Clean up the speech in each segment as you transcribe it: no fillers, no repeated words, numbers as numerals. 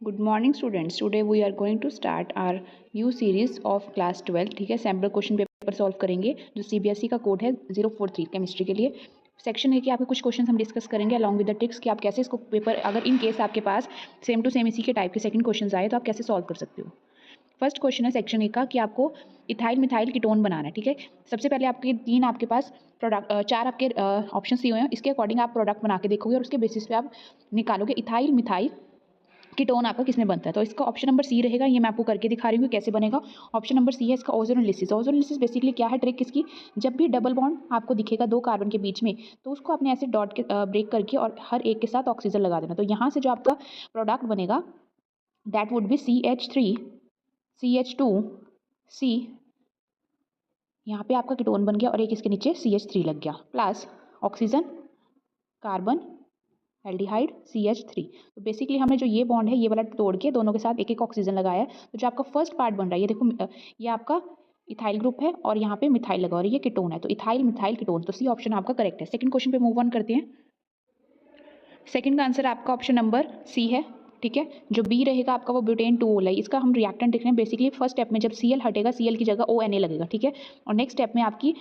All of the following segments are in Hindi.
Good morning students. Today we are going to start our new series of class 12. ठीक है, सैम्पल क्वेश्चन पेपर सॉल्व करेंगे जो CBSE का कोड है 043 केमिस्ट्री के लिए। सेक्शन है कि आपके कुछ क्वेश्चन हम डिस्कस करेंगे अलॉन्ग विद द ट्रिक्स कि आप कैसे इसको पेपर, अगर इन केस आपके पास सेम टू सेम इसी के टाइप के सेकंड क्वेश्चन आए तो आप कैसे सॉल्व कर सकते हो। फर्स्ट क्वेश्चन है सेक्शन ए का कि आपको इथाइल मिथाइल कीटोन बनाना है। ठीक है, सबसे पहले आपके पास प्रोडक्ट चार आपके ऑप्शन दिए हुए हैं। इसके अकॉर्डिंग आप प्रोडक्ट बना के देखोगे और उसके बेसिस पे आप निकालोगे इथाइल मिथाइल कीटोन आपका किसमें बनता है। तो इसका ऑप्शन नंबर सी रहेगा। ये मैं आपको करके दिखा रही हूँ कैसे बनेगा। ऑप्शन नंबर सी है इसका ओजोनोलिसिस। ओजोनोलिसिस बेसिकली क्या है, ट्रिक किसकी, जब भी डबल बॉन्ड आपको दिखेगा दो कार्बन के बीच में तो उसको आपने ऐसे डॉट के ब्रेक करके और हर एक के साथ ऑक्सीजन लगा देना। तो यहाँ से जो आपका प्रोडक्ट बनेगा that would B CH3 CH2 C, यहाँ पे आपका कीटोन बन गया और एक इसके नीचे CH3 लग गया plus oxygen carbon aldehyde CH3। तो बेसिकली हमने जो ये बॉन्ड है ये वाला तोड़ के दोनों के साथ एक एक ऑक्सीजन लगाया है। तो जो आपका फर्स्ट पार्ट बन रहा है ये देखो, ये आपका इथाइल ग्रुप है और यहाँ पे मिथाइल लगा और ये कीटोन है। तो इथाइल मिथाइल कीटोन, तो सी ऑप्शन आपका करेक्ट है। सेकंड क्वेश्चन पे मूव ऑन करते हैं। सेकंड का आंसर आपका ऑप्शन नंबर सी है। ठीक है, जो बी रहेगा आपका वो ब्यूटेन 2 है। इसका हम रिएक्टेंट देख रहे हैं। बेसिकली फर्स्ट स्टेप में जब Cl हटेगा Cl की जगह ONA लगेगा। ठीक है, और नेक्स्ट स्टेप में आपकी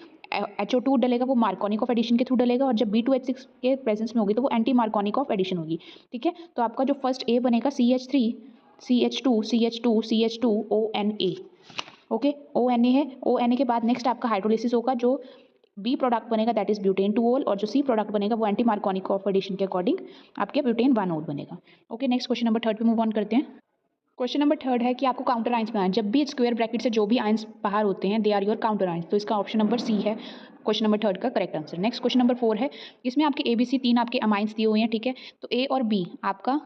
HO2 डलेगा, वो मार्कोनिक ऑफ एडिशन के थ्रू डलेगा और जब B2H6 के प्रेजेंस में होगी तो वो एंटी मार्कोनिक ऑफ एडिशन होगी। ठीक है, तो आपका जो फर्स्ट ए बनेगा CH3 CH2 CH2 CH2 ONA। Okay, ONA है। ONA के बाद नेक्स्ट आपका हाइड्रोलिसिस होगा, जो बी प्रोडक्ट बनेगा दैट इज ब्यूटेन 2 और जो सी प्रोडक्ट बनेगा वो एंटी मार्कोनिक ऑफ एडिशन के अकॉर्डिंग आपके ब्यूटेन 1 बनेगा। Okay, next question number third पे मूव ऑन करते हैं। क्वेश्चन नंबर थर्ड है कि आपको काउंटर आयंस बनाना है। जब भी स्क्वायर ब्रैकेट से जो भी आयंस बाहर होते हैं they are your counter ions. तो इसका ऑप्शन नंबर सी है क्वेश्चन नंबर थर्ड का correct answer. Next question number 4 है, इसमें आपके ABC 3 आपके अमाइंस दिए हुए हैं। ठीक है, तो A और B आपका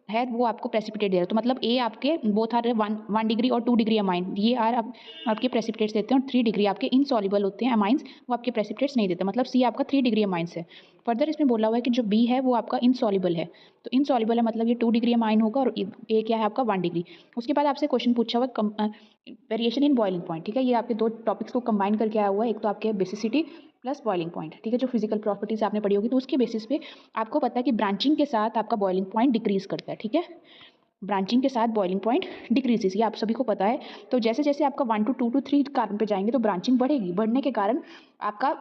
है वो आपको प्रेसिपिटेट दे रहा है। तो मतलब ए आपके बोथ आर 1 डिग्री और 2 डिग्री अमाइन, ये आर आपके प्रेसिपिटेट्स देते हैं और 3 डिग्री आपके इनसॉल्युबल होते हैं अमाइंस, वो आपके प्रेसिपिटेट्स नहीं देते। मतलब सी आपका 3 डिग्री अमाइंस है। फर्दर इसमें बोला हुआ है कि जो बी है वो आपका इनसॉल्युबल है। तो इनसॉल्युबल है मतलब ये 2 डिग्री अमाइन होगा और ए क्या है आपका 1 डिग्री। उसके बाद आपसे क्वेश्चन पूछा हुआ वेरिएशन इन बॉइलिंग पॉइंट। ठीक है, ये आपके दो टॉपिक्स को कंबाइन करके आया हुआ है। एक तो आपके बेसिसिटी प्लस बॉइलिंग पॉइंट। ठीक है, जो फिजिकल प्रॉपर्टीज आपने पढ़ी होगी तो उसके बेसिस पे आपको पता है कि ब्रांचिंग के साथ आपका बॉइलिंग पॉइंट डिक्रीज करता है। ठीक है, ब्रांचिंग के साथ बॉइलिंग पॉइंट डिक्रीजेस, ये आप सभी को पता है। तो जैसे जैसे आपका 1 to 2 to 3 कार्बन पे जाएंगे तो ब्रांचिंग बढ़ेगी, बढ़ने के कारण आपका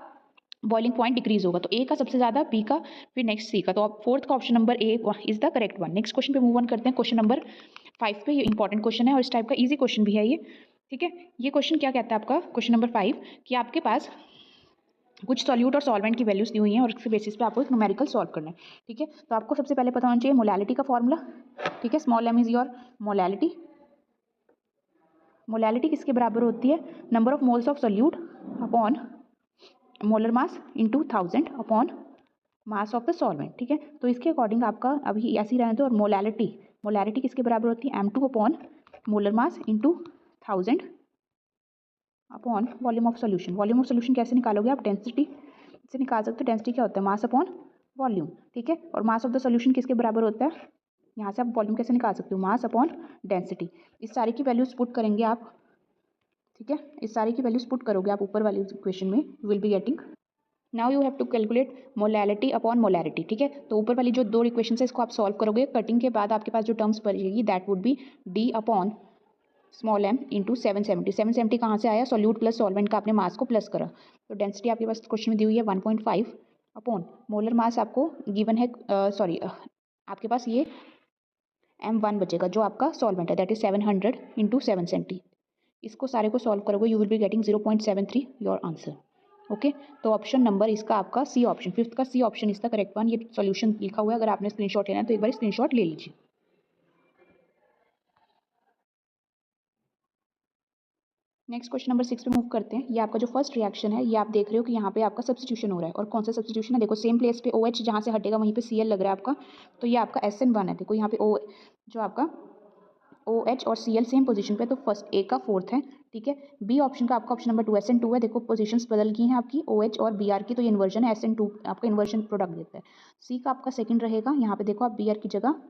बॉइलिंग पॉइंट डिक्रीज होगा। तो ए का सबसे ज्यादा, बी का, फिर नेक्स्ट सी का। तो आप फोर्थ का option number A is the correct one. Next question पे मूव ऑन करते हैं। क्वेश्चन नंबर 5 पे, ये इंपॉर्टेंट क्वेश्चन है और इस टाइप का इजी क्वेश्चन भी है ये। ठीक है, ये क्वेश्चन क्या कहता है आपका क्वेश्चन नंबर 5 कि आपके पास कुछ सॉल्यूट और सॉल्वेंट की वैल्यूज दी हुई हैं और उसके बेसिस पे आपको एक न्यूमेरिकल सॉल्व करना है। ठीक है, तो आपको सबसे पहले पता होना चाहिए मोलैलिटी का फॉर्मूला। ठीक है, small m is your molality. Molality किसके बराबर होती है, number of moles of solute upon molar mass into 1000 upon mass of the solvent. ठीक है, तो इसके अकॉर्डिंग आपका अभी ऐसे ही रहने दो। और मोलैलिटी किसके बराबर होती है, M2 upon molar mass into 1000 upon volume of solution. Volume of solution कैसे निकालोगे आप, डेंसिटी से निकाल सकते हो। डेंसिटी क्या होता है, मास अपॉन वॉल्यूम। ठीक है, और मास ऑफ द सोल्यूशन किसके बराबर होता है, यहाँ से आप वॉल्यूम कैसे निकाल सकते हो, मास अपॉन डेंसिटी। इस सारी की वैल्यूज पुट करेंगे आप। ठीक है, इस सारी की वैल्यूज पुट करोगे आप ऊपर वाली इक्वेशन में, you will be getting. Now you have to calculate molality upon molarity. ठीक है, तो ऊपर वाली जो दो इक्वेशन है इसको आप सॉल्व करोगे। कटिंग के बाद आपके पास जो टर्म्स बचेगी that would B D upon small m into 770। 770 कहाँ से आया, सॉल्यूट प्लस सॉल्वेंट का आपने मास को प्लस करा। तो डेंसिटी आपके पास क्वेश्चन में दी हुई है 1.5 अपॉन मोलर मास आपको गिवन है, सॉरी आपके पास ये m1 बचेगा जो आपका सॉल्वेंट है दैट इज 700 इंटू 770। इसको सारे को सॉल्व करोगे you will be getting 0.73 your answer. Okay, तो ऑप्शन नंबर इसका आपका सी ऑप्शन, फिफ्थ का सी ऑप्शन इसका करेक्ट वन। ये सॉल्यूशन लिखा हुआ है, अगर आपने स्क्रीनशॉट लेना है तो एक बार स्क्रीनशॉट ले लीजिए। नेक्स्ट क्वेश्चन नंबर 6 पे मूव करते हैं। ये आपका जो फर्स्ट रिएक्शन है ये आप देख रहे हो कि यहाँ पे आपका सब्स्टिट्यूशन हो रहा है। और कौन सा सब्स्टिट्यूशन है, देखो सेम प्लेस पे OH जहाँ से हटेगा वहीं पे Cl लग रहा है आपका। तो ये आपका SN1 है। देखो यहाँ पे O जो आपका OH और Cl सेम पोजीशन पे, तो फर्स्ट ए का फोर्थ है। ठीक है, बी ऑप्शन का आपका ऑप्शन नंबर 2 SN2 है। देखो पोजीशंस बदल गई हैं आपकी OH और Br की, तो ये इन्वर्जन है, SN2 आपका इन्वर्जन प्रोडक्ट देता है। सी का आपका सेकंड रहेगा, यहाँ पे देखो आप Br की जगह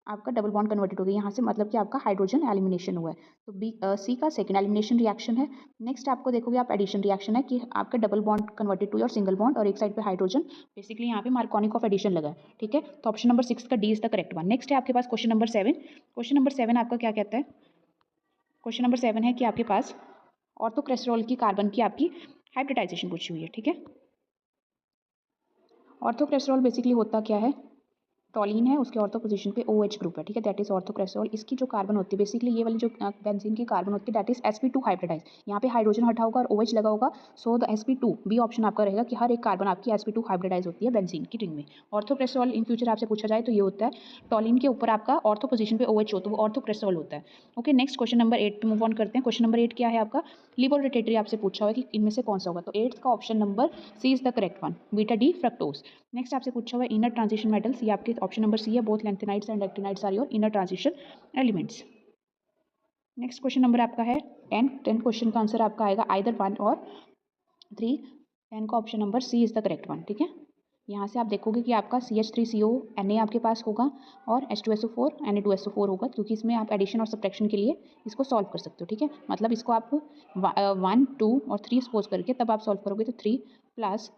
आपका डबल बॉन्ड कन्वर्टेड हो गया यहाँ से, मतलब कि आपका हाइड्रोजन एलिमिनेशन हुआ है। तो बी सी का सेकंड एलिमिनेशन रिएक्शन है। नेक्स्ट आपको देखोगे आप एडिशन रिएक्शन है कि आपका डबल बॉन्ड कन्वर्टेड टू और सिंगल बॉन्ड और एक साइड पे हाइड्रोजन, बेसिकली यहाँ पे मार्कोनिक ऑफ एडिशन लगा है, ठीक है। तो ऑप्शन नंबर 6 का D is the correct one. Next है आपके पास क्वेश्चन नंबर 7। क्वेश्चन नंबर 7 आपका क्या कहता है? क्वेश्चन नंबर 7 है कि आपके पास ऑर्थोक्रेस्टोल की कार्बन की आपकी हाइब्रिडाइजेशन पूछी हुई है, ठीक है। ऑर्थोक्रेस्टोल बेसिकली होता क्या है? टॉलिन है, उसके ऑर्थो पोजीशन पे OH ग्रुप है, ठीक है, दैट इज ऑर्थोक्रेस्टोल। इसकी जो कार्बन होती है बेसिकली ये वाली जो बेंजीन की कार्बन होती है दैट इज sp2 हाइब्रिडाइज। यहाँ पे हाइड्रोजन हटा होगा और OH लगा होगा, so the sp2 B option आपका रहेगा कि हर एक कार्बन आपकी sp2 हाइब्रिडाइज होती है बेंजीन की रिंग में। ऑर्थोक्रेस्टोल इन फ्यूचर आपसे पूछा जाए तो ये होता है टॉलिन के ऊपर आपका ऑर्थो पोजीशन पे OH हो तो वो ऑर्थोक्रेस्टोल होता है। ओके, नेक्स्ट क्वेश्चन नंबर 8 पे मूव ऑन करते हैं। क्वेश्चन नंबर 8 क्या है आपका? लिबोरेटरी आपसे पूछा हुआ है कि इनमें से कौन सा होगा, तो 8 का option number C is the correct one, beta D fructose. Next आपसे पूछा हुआ है इनर ट्रांजिशन मेटल्स, ये आपके ऑप्शन नंबर सी है, both lanthanides and actinides are your inner transition elements. Next question number आपका है 10 क्वेश्चन का आंसर आपका आएगा आइदर 1 और 3। 10 का option number C is the correct one, ठीक है। यहाँ से आप देखोगे कि आपका CH3CO Na आपके पास होगा और H2SO4 Na2SO4 होगा, क्योंकि इसमें आप एडिशन और सब्ट्रैक्शन के लिए इसको सॉल्व कर सकते हो, ठीक है। मतलब इसको आप 1 2 और 3 सपोज करके तब आप सॉल्व करोगे तो 3 +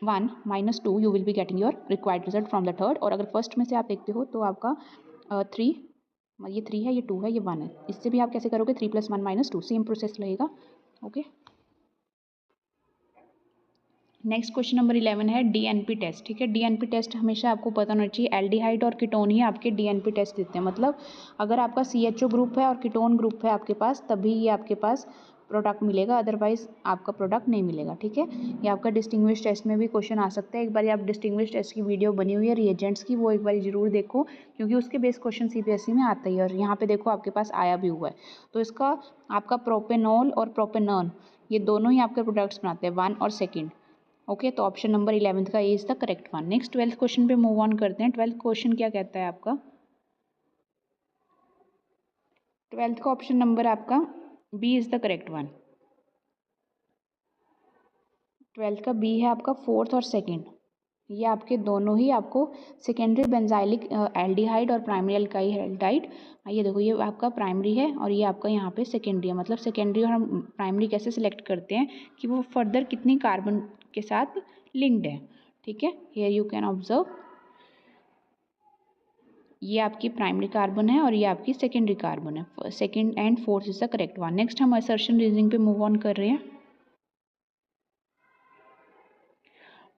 1 - 2 you will be getting your required result from the third. और अगर फर्स्ट में से आप देखते हो तो आपका 3, ये 3 है, ये 2 है, ये 1 है। इससे भी आप कैसे करोगे? 3 + 1 - 2, सेम प्रोसेस रहेगा। ओके, नेक्स्ट क्वेश्चन नंबर 11 है DNP टेस्ट, ठीक है। DNP टेस्ट हमेशा आपको पता होना चाहिए, एल्डिहाइड और कीटोन ही आपके DNP टेस्ट देते हैं। मतलब अगर आपका CHO ग्रुप है और कीटोन ग्रुप है आपके पास तभी ये आपके पास प्रोडक्ट मिलेगा, अदरवाइज आपका प्रोडक्ट नहीं मिलेगा, ठीक है। ये आपका डिस्टिंग्विश टेस्ट में भी क्वेश्चन आ सकता है। एक बार आप डिस्टिंग्विश टेस्ट की वीडियो बनी हुई है रिएजेंट्स की, वो एक बार जरूर देखो, क्योंकि उसके बेस क्वेश्चन CBSE में आता ही है। और यहाँ पे देखो आपके पास आया भी हुआ है। तो इसका आपका प्रोपेनॉल और प्रोपेनॉन ये दोनों ही आपके प्रोडक्ट्स बनाते हैं, 1 और 2। ओके, तो ऑप्शन नंबर 11 का A is the correct one. Next 12th question पे मूव ऑन करते हैं। 12th क्वेश्चन क्या कहता है आपका? 12th का ऑप्शन नंबर आपका B is the correct one. 12th का बी है आपका 4th और 2nd, ये आपके दोनों ही आपको सेकेंडरी बेंजाइलिक एल्डिहाइड और प्राइमरी अल्काइल हैलाइड। ये देखो ये आपका प्राइमरी है और ये आपका यहाँ पे सेकेंडरी है। मतलब सेकेंडरी और हम प्राइमरी कैसे सिलेक्ट करते हैं कि वो फर्दर कितनी कार्बन के साथ लिंक्ड है, ठीक है। हियर यू कैन ऑब्जर्व, ये आपकी प्राइमरी कार्बन है और ये आपकी सेकेंडरी कार्बन है। Second and fourth is the correct one. Next हम असर्शन रीजनिंग पे मूव ऑन कर रहे हैं।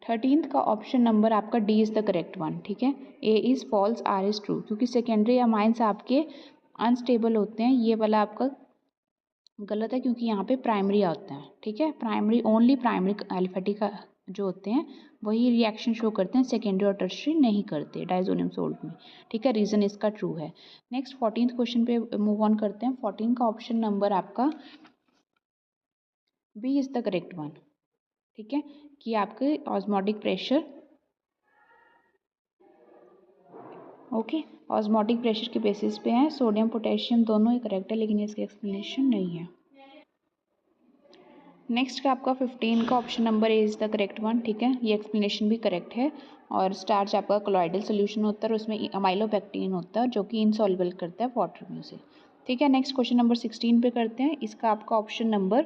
13th का ऑप्शन नंबर आपका D is the correct one, ठीक है। A is false, R is true, क्योंकि सेकेंडरी अमाइंस आपके अनस्टेबल होते हैं। ये वाला आपका गलत है क्योंकि यहाँ पे प्राइमरी आता है, ठीक है। प्राइमरी ओनली प्राइमरी एल्फेटिक जो होते हैं वही रिएक्शन शो करते हैं, सेकेंडरी और टर्शियरी नहीं करते डाइजोनियम सोल्ट में, ठीक है। रीज़न इसका ट्रू है। नेक्स्ट 14th क्वेश्चन पे मूव ऑन करते हैं। 14 का ऑप्शन नंबर आपका B is the correct one, ठीक है, कि आपके osmotic pressure, okay, osmotic pressure के बेसिस पे है। सोडियम पोटेशियम दोनों ही करेक्ट है, लेकिन इसकी एक्सप्लेनेशन नहीं है। नेक्स्ट का आपका 15 का option number A is the correct one, ठीक है। ये एक्सप्लेनेशन भी करेक्ट है। और स्टार्च आपका कोलॉइडल सोल्यूशन होता है और उसमें अमाइलोपेक्टिन होता है जो कि इनसॉल्युबल करता है वाटर में से, ठीक है। नेक्स्ट क्वेश्चन नंबर 16 पे करते हैं। इसका आपका option number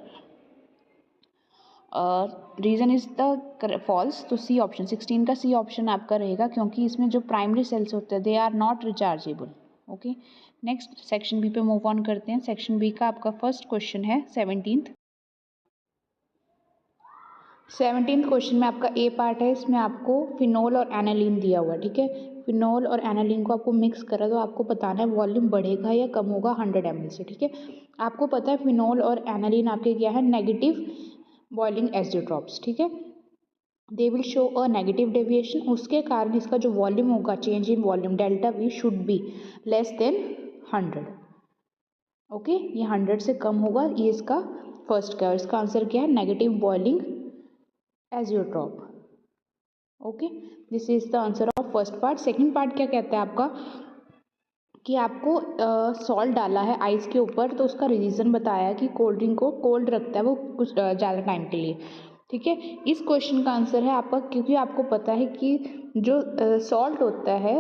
reason is the false, तो सी ऑप्शन 16 का सी ऑप्शन आपका रहेगा, क्योंकि इसमें जो प्राइमरी सेल्स होते हैं they are not rechargeable. Okay, next section B पे मूव ऑन करते हैं। सेक्शन बी का आपका फर्स्ट क्वेश्चन है 17th क्वेश्चन में आपका ए पार्ट है। इसमें आपको फिनोल और एनालिन दिया हुआ है, ठीक है। फिनोल और एनालिन को आपको मिक्स करा तो आपको बताना है वॉल्यूम बढ़ेगा या कम होगा 100 ml से, ठीक है। आपको पता है फिनोल और एनालिन आपके क्या है, नेगेटिव बॉइलिंग एजियोट्रॉप्स, ठीक है। They will show a negative deviation, उसके कारण इसका जो वॉल्यूम होगा, change in volume delta we should be less than 100। Okay, ये 100 से कम होगा, ये इसका फर्स्ट का, इसका आंसर क्या है, negative boiling azeotrope. Okay, this is the answer of first part. Second part क्या कहता है आपका कि आपको सॉल्ट डाला है आइस के ऊपर, तो उसका रीज़न बताया कि कोल्ड ड्रिंक को कोल्ड रखता है वो कुछ ज़्यादा टाइम के लिए, ठीक है। इस क्वेश्चन का आंसर है आपका, क्योंकि आपको पता है कि जो सॉल्ट होता है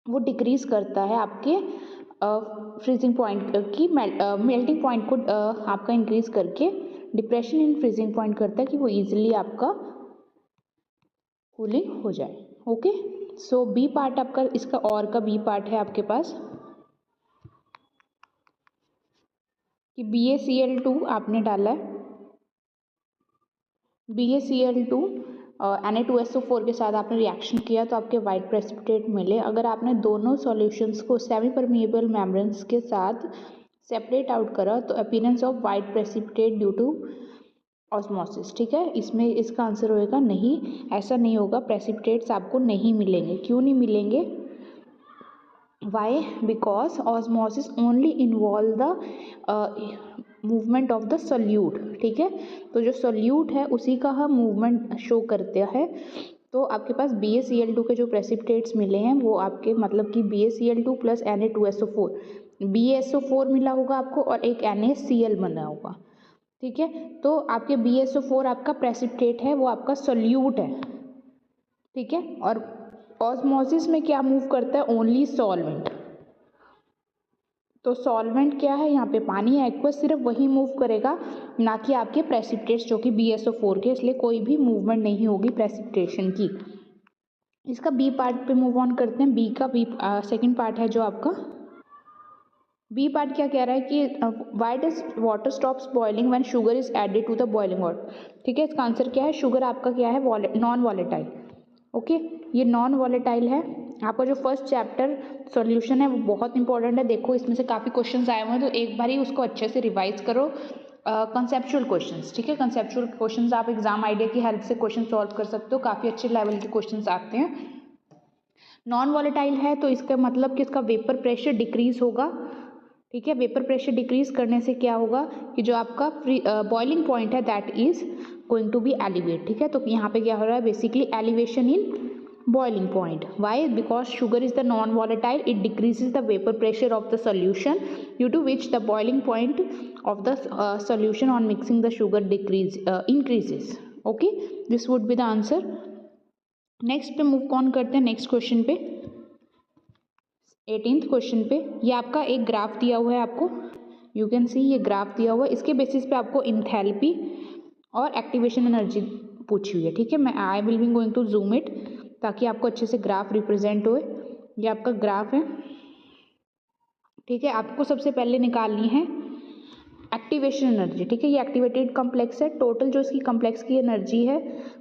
वो डिक्रीज़ करता है आपके फ्रीजिंग पॉइंट की मेल्टिंग पॉइंट को आपका इंक्रीज़ करके डिप्रेशन इन फ्रीजिंग पॉइंट करता है कि वो ईजिली आपका कूलिंग हो जाए। ओके, सो बी पार्ट आपका, इसका और का बी पार्ट है आपके पास कि BaCl2 आपने डाला है, BaCl2 Na2SO4 के साथ आपने रिएक्शन किया तो आपके वाइट प्रेसिपिटेट मिले। अगर आपने दोनों सॉल्यूशंस को सेमी परमिएबल मेम्ब्रेन्स के साथ सेपरेट आउट करा तो appearance of white precipitate due to osmosis. ठीक है, इसमें इसका आंसर होएगा नहीं, ऐसा नहीं होगा, प्रेसिपिटेट्स आपको नहीं मिलेंगे। क्यों नहीं मिलेंगे? Why? Because osmosis only involve the movement of the solute. ठीक है, तो जो सोल्यूट है उसी का हम मूवमेंट शो करते हैं। तो आपके पास BaCl2 के जो प्रेसिपिटेट्स मिले हैं वो आपके मतलब कि BaCl2 प्लस Na2SO4, BaSO4 मिला होगा आपको और एक NaCl बना होगा। ठीक है, तो आपके BaSO4 आपका प्रेसिपिटेट है, वो आपका सोल्यूट है। ठीक है, और ऑस्मोसिस में क्या मूव करता है? Only solvent. तो सॉल्वेंट क्या है यहाँ पे? पानी है, एक्वस, सिर्फ वही मूव करेगा, ना कि आपके प्रेसिपिटेट्स जो कि BaSO4 के, इसलिए कोई भी मूवमेंट नहीं होगी प्रेसिपिटेशन की। इसका बी पार्ट पे मूव ऑन करते हैं। बी का सेकंड पार्ट है जो आपका बी पार्ट क्या कह रहा है कि why does water stops boiling when sugar is added to the boiling water. ठीक है, इसका आंसर क्या है? शुगर आपका क्या है? Non volatile. ओके, ये नॉन वॉलेटाइल है। आपका जो फर्स्ट चैप्टर सॉल्यूशन है वो बहुत इंपॉर्टेंट है। देखो इसमें से काफ़ी क्वेश्चंस आए हुए हैं, तो एक बार ही उसको अच्छे से रिवाइज करो। कंसेप्चुअल क्वेश्चंस, ठीक है, कंसेप्चुअल क्वेश्चंस आप एग्जाम आइडिया की हेल्प से क्वेश्चन सॉल्व कर सकते हो, काफ़ी अच्छे लेवल के क्वेश्चंस आते हैं। नॉन वॉलेटाइल है तो इसका मतलब कि इसका वेपर प्रेशर डिक्रीज होगा। ठीक है, वेपर प्रेशर डिक्रीज करने से क्या होगा कि जो आपका बॉइलिंग पॉइंट है that is going to be elevate. ठीक है, तो यहाँ पे क्या हो रहा है? Basically elevation in boiling point. Why? Because sugar is the non-volatile, it decreases the vapor pressure of the solution, due to which the boiling point of the solution on mixing the sugar increases. Okay, this would be the answer. Next पे मूव ऑन करते हैं नेक्स्ट क्वेश्चन पे, 18th क्वेश्चन पे। ये आपका एक ग्राफ दिया हुआ है आपको, यू कैन सी ये ग्राफ दिया हुआ है, इसके बेसिस पे आपको इंथैल्पी और एक्टिवेशन एनर्जी पूछी हुई है। ठीक है, मैं I will be going to zoom it ताकि आपको अच्छे से ग्राफ रिप्रेजेंट होए। ये आपका ग्राफ है। ठीक है, आपको सबसे पहले निकालनी है एक्टिवेशन एनर्जी। ठीक है, ये एक्टिवेटेड कॉम्प्लेक्स है, टोटल जो इसकी कॉम्प्लेक्स की एनर्जी है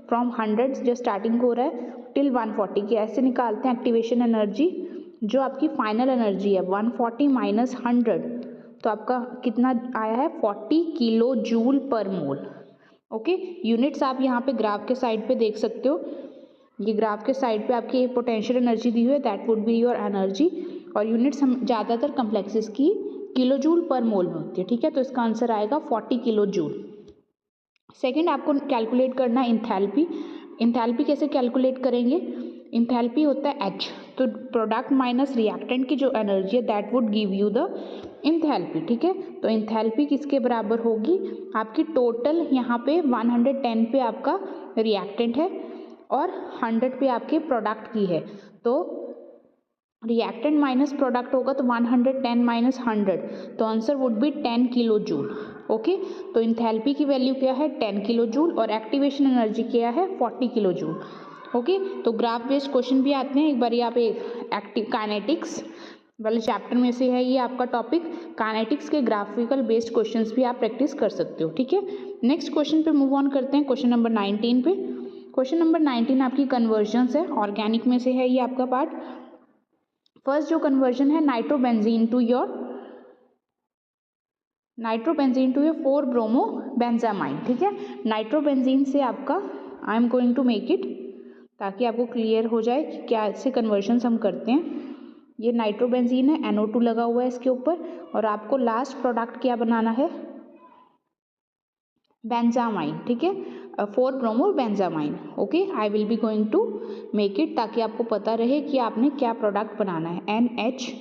फ्रॉम 100 जो स्टार्टिंग हो रहा है टिल 140 की, ऐसे निकालते हैं एक्टिवेशन एनर्जी। जो आपकी फाइनल एनर्जी है 140 माइनस 100, तो आपका कितना आया है? 40 किलो जूल पर मोल। ओके, यूनिट्स आप यहाँ पे ग्राफ के साइड पे देख सकते हो। ये ग्राफ के साइड पे आपकी पोटेंशियल एनर्जी दी हुई है, that would be your energy, और यूनिट्स हम ज़्यादातर कम्प्लेक्सेस की किलो जूल पर मोल में होती है। ठीक है, तो इसका आंसर आएगा 40 किलो जूल। सेकेंड आपको कैलकुलेट करना है इंथैल्पी। इंथैल्पी कैसे कैलकुलेट करेंगे? इंथैल्पी होता है H, तो प्रोडक्ट माइनस रिएक्टेंट की जो एनर्जी है that would give you the enthalpy. ठीक है, तो इंथैल्पी किसके बराबर होगी? आपकी टोटल यहाँ पे 110 पे आपका रिएक्टेंट है और 100 पे आपके प्रोडक्ट की है, तो रिएक्टेंट माइनस प्रोडक्ट होगा तो 110 माइनस 100, तो answer would be 10 kilo joule. Okay, तो इंथैल्पी की वैल्यू क्या है? 10 किलो जूल, और एक्टिवेशन एनर्जी क्या है? 40 किलो जूल। ओके, तो ग्राफ बेस्ड क्वेश्चन भी आते हैं। एक बार यहाँ पे एक्टिव काइनेटिक्स वाले चैप्टर में से है ये आपका टॉपिक, काइनेटिक्स के ग्राफिकल बेस्ड क्वेश्चंस भी आप प्रैक्टिस कर सकते हो। ठीक है, नेक्स्ट क्वेश्चन पे मूव ऑन करते हैं, क्वेश्चन नंबर 19 पे। क्वेश्चन नंबर 19 आपकी कन्वर्जन्स है, ऑर्गेनिक में से है ये आपका पार्ट। फर्स्ट जो कन्वर्जन है nitrobenzene to your 4 bromo benzamine. ठीक है, नाइट्रोबेंजीन से आपका I am going to make it ताकि आपको क्लियर हो जाए कि क्या ऐसे कन्वर्जन हम करते हैं। ये नाइट्रोबेंजीन है, NO2 लगा हुआ है इसके ऊपर, और आपको लास्ट प्रोडक्ट क्या बनाना है? बेंजामाइन। ठीक है, 4 bromo benzamine. Okay, I will be going to make it ताकि आपको पता रहे कि आपने क्या प्रोडक्ट बनाना है। NHCO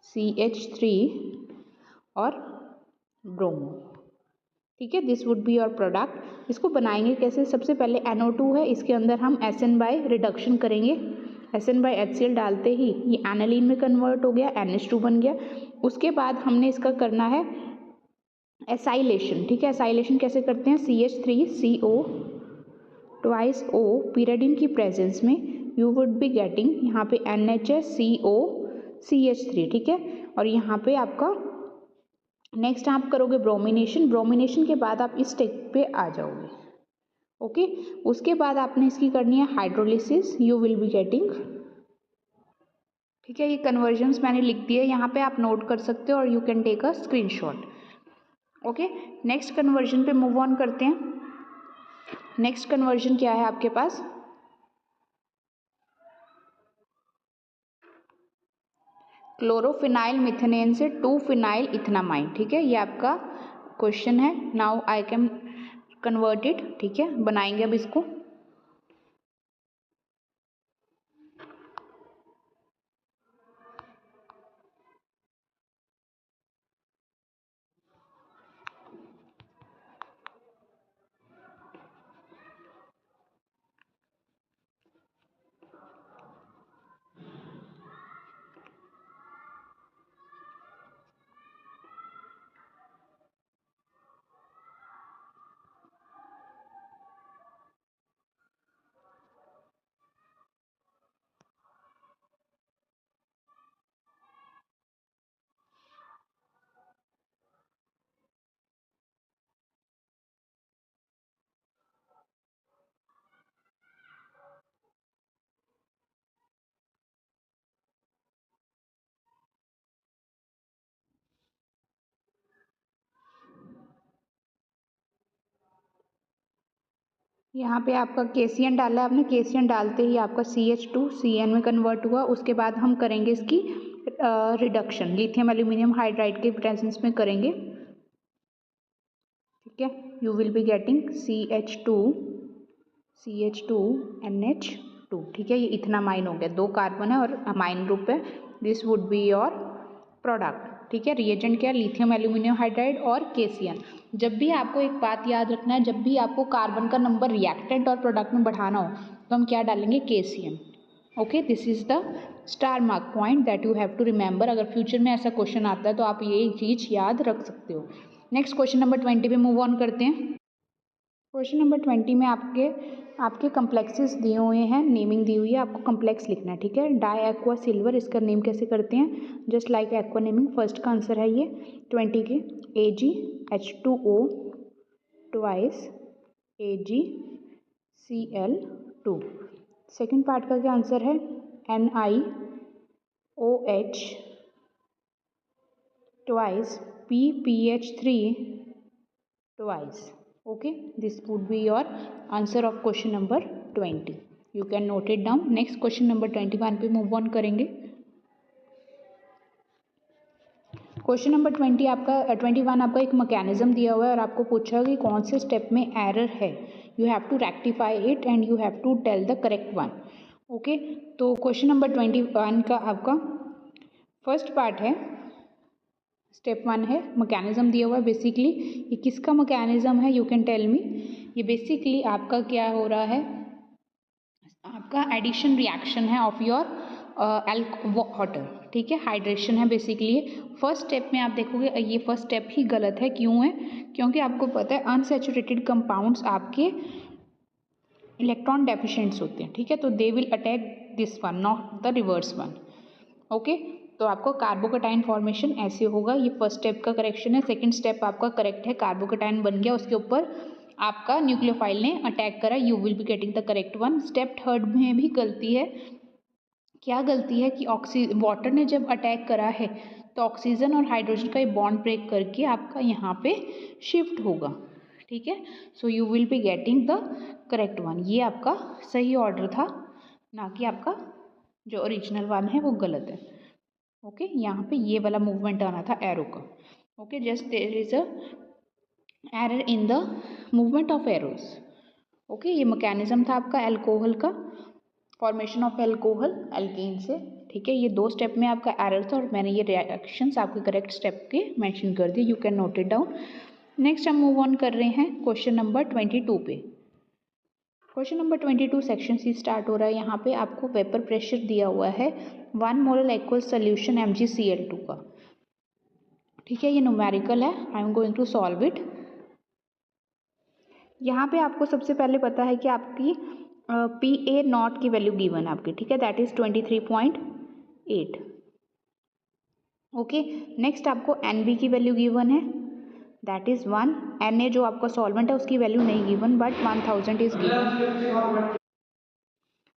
CH3 और ब्रोमो। ठीक है, this would be your product. इसको बनाएंगे कैसे? सबसे पहले NO2 है, इसके अंदर हम SN बाय रिडक्शन करेंगे। SN बाय HCl डालते ही ये एनालीन में कन्वर्ट हो गया, NH2 बन गया। उसके बाद हमने इसका करना है एसाइलेशन। ठीक है, एसाइलेशन कैसे करते हैं? CH3CO ट्वाइस O पीरियडिन की प्रेजेंस में यू वुड बी गेटिंग यहाँ पे NHCO CH3। ठीक है, और यहाँ पे आपका नेक्स्ट आप करोगे ब्रोमिनेशन। ब्रोमिनेशन के बाद आप इस स्टेप पे आ जाओगे। ओके, उसके बाद आपने इसकी करनी है hydrolysis, you will be getting. ठीक है, ये कन्वर्जन्स मैंने लिख दिए, यहाँ पे आप नोट कर सकते हो और you can take a screenshot. Okay, next conversion पे मूव ऑन करते हैं। नेक्स्ट कन्वर्जन क्या है आपके पास? क्लोरोफिनाइल मिथेनेन से 2-फिनाइल इथेनामाइन। ठीक है, ये आपका क्वेश्चन है। Now I can convert it. ठीक है, बनाएंगे अब इसको। यहाँ पे आपका KCN डाला है आपने। KCN डालते ही आपका CH2 CN में कन्वर्ट हुआ। उसके बाद हम करेंगे इसकी रिडक्शन, लिथियम एल्यूमिनियम हाइड्राइड के प्रेजेंस में करेंगे। ठीक है, you will be getting CH2 NH2। ठीक है, ये इथेनामाइन हो गया, 2 कार्बन है और अमाइन ग्रुप है। This would be your product. ठीक है, रिएजेंट क्या है? लिथियम एल्यूमिनियम हाइड्राइड और KCN। जब भी आपको एक बात याद रखना है, जब भी आपको कार्बन का नंबर रिएक्टेंट और प्रोडक्ट में बढ़ाना हो तो हम क्या डालेंगे? KCN। Okay, this is the star mark point that you have to remember. अगर फ्यूचर में ऐसा क्वेश्चन आता है तो आप ये चीज़ याद रख सकते हो। नेक्स्ट क्वेश्चन नंबर 20 पे मूव ऑन करते हैं। क्वेश्चन नंबर 20 में आपके कम्प्लेक्सेस दिए हुए हैं, नेमिंग दी हुई है, आपको कम्प्लेक्स लिखना है। ठीक है, डाई एक्वा सिल्वर, इसका नेम कैसे करते हैं? Just like aqua naming. First का आंसर है ये 20 के AgH2O twice AgCl2। Second part का क्या आंसर है? NiOH twice PPH3 twice. Okay, this would be your answer of question number 20. You can note it down. Next question number 21 पे मूव ऑन करेंगे। क्वेश्चन नंबर 21 आपका एक मैकेनिज्म दिया हुआ है और आपको पूछा कि कौन से स्टेप में एरर है। You have to rectify it and you have to tell the correct one. Okay, तो क्वेश्चन नंबर 21 का आपका फर्स्ट पार्ट है, स्टेप 1 है, मैकेनिज्म दिया हुआ है। बेसिकली ये किसका मैकेनिज्म है? You can tell me. ये बेसिकली आपका क्या हो रहा है? आपका एडिशन रिएक्शन है ऑफ योर वाटर। ठीक है, हाइड्रेशन है बेसिकली। फर्स्ट स्टेप में आप देखोगे ये फर्स्ट स्टेप ही गलत है। क्यों है? क्योंकि आपको पता है अनसैचुरेटेड कंपाउंड्स आपके इलेक्ट्रॉन डेफिशिएंट्स होते हैं। ठीक है, तो they will attack this one, not the reverse one. Okay, तो आपको कार्बोकेटाइन फॉर्मेशन ऐसे होगा। ये फर्स्ट स्टेप का करेक्शन है। सेकंड स्टेप आपका करेक्ट है, कार्बोकेटाइन बन गया, उसके ऊपर आपका न्यूक्लियोफाइल ने अटैक करा। You will be getting the correct one. Step third में भी गलती है। क्या गलती है? कि वाटर ने जब अटैक करा है तो ऑक्सीजन और हाइड्रोजन का ये बॉन्ड ब्रेक करके आपका यहाँ पे शिफ्ट होगा। ठीक है, so you will be getting the correct one. ये आपका सही ऑर्डर था, ना कि आपका जो ओरिजिनल वन है वो गलत है। ओके, यहाँ पे ये वाला मूवमेंट आना था एरो का। Okay, just there is a error in the movement of arrows. Okay, ये मैकेनिज्म था आपका एल्कोहल का, फॉर्मेशन ऑफ एल्कोहल एल्केन से। ठीक है, ये 2 स्टेप में आपका एरर था और मैंने ये रिएक्शंस आपके करेक्ट स्टेप के मेंशन कर दिए। You can note it down. Next हम मूव ऑन कर रहे हैं क्वेश्चन नंबर 22 पे। Question number 22 section C start हो रहा है। यहाँ पे आपको वेपर प्रेशर दिया हुआ है 1 मोलर एक्वल सोल्यूशन MgCl2 का। ठीक है, ये न्यूमेरिकल है। I am going to solve it. यहाँ पे आपको सबसे पहले पता है कि आपकी PA नॉट की वैल्यू गिवन है आपकी। ठीक है, दैट इज 23.8। ओके, नेक्स्ट आपको NB की वैल्यू गिवन है, दैट इज 1। Na जो आपका सॉल्वेंट है उसकी वैल्यू नहीं गिवन, बट 1000 इज गिवन।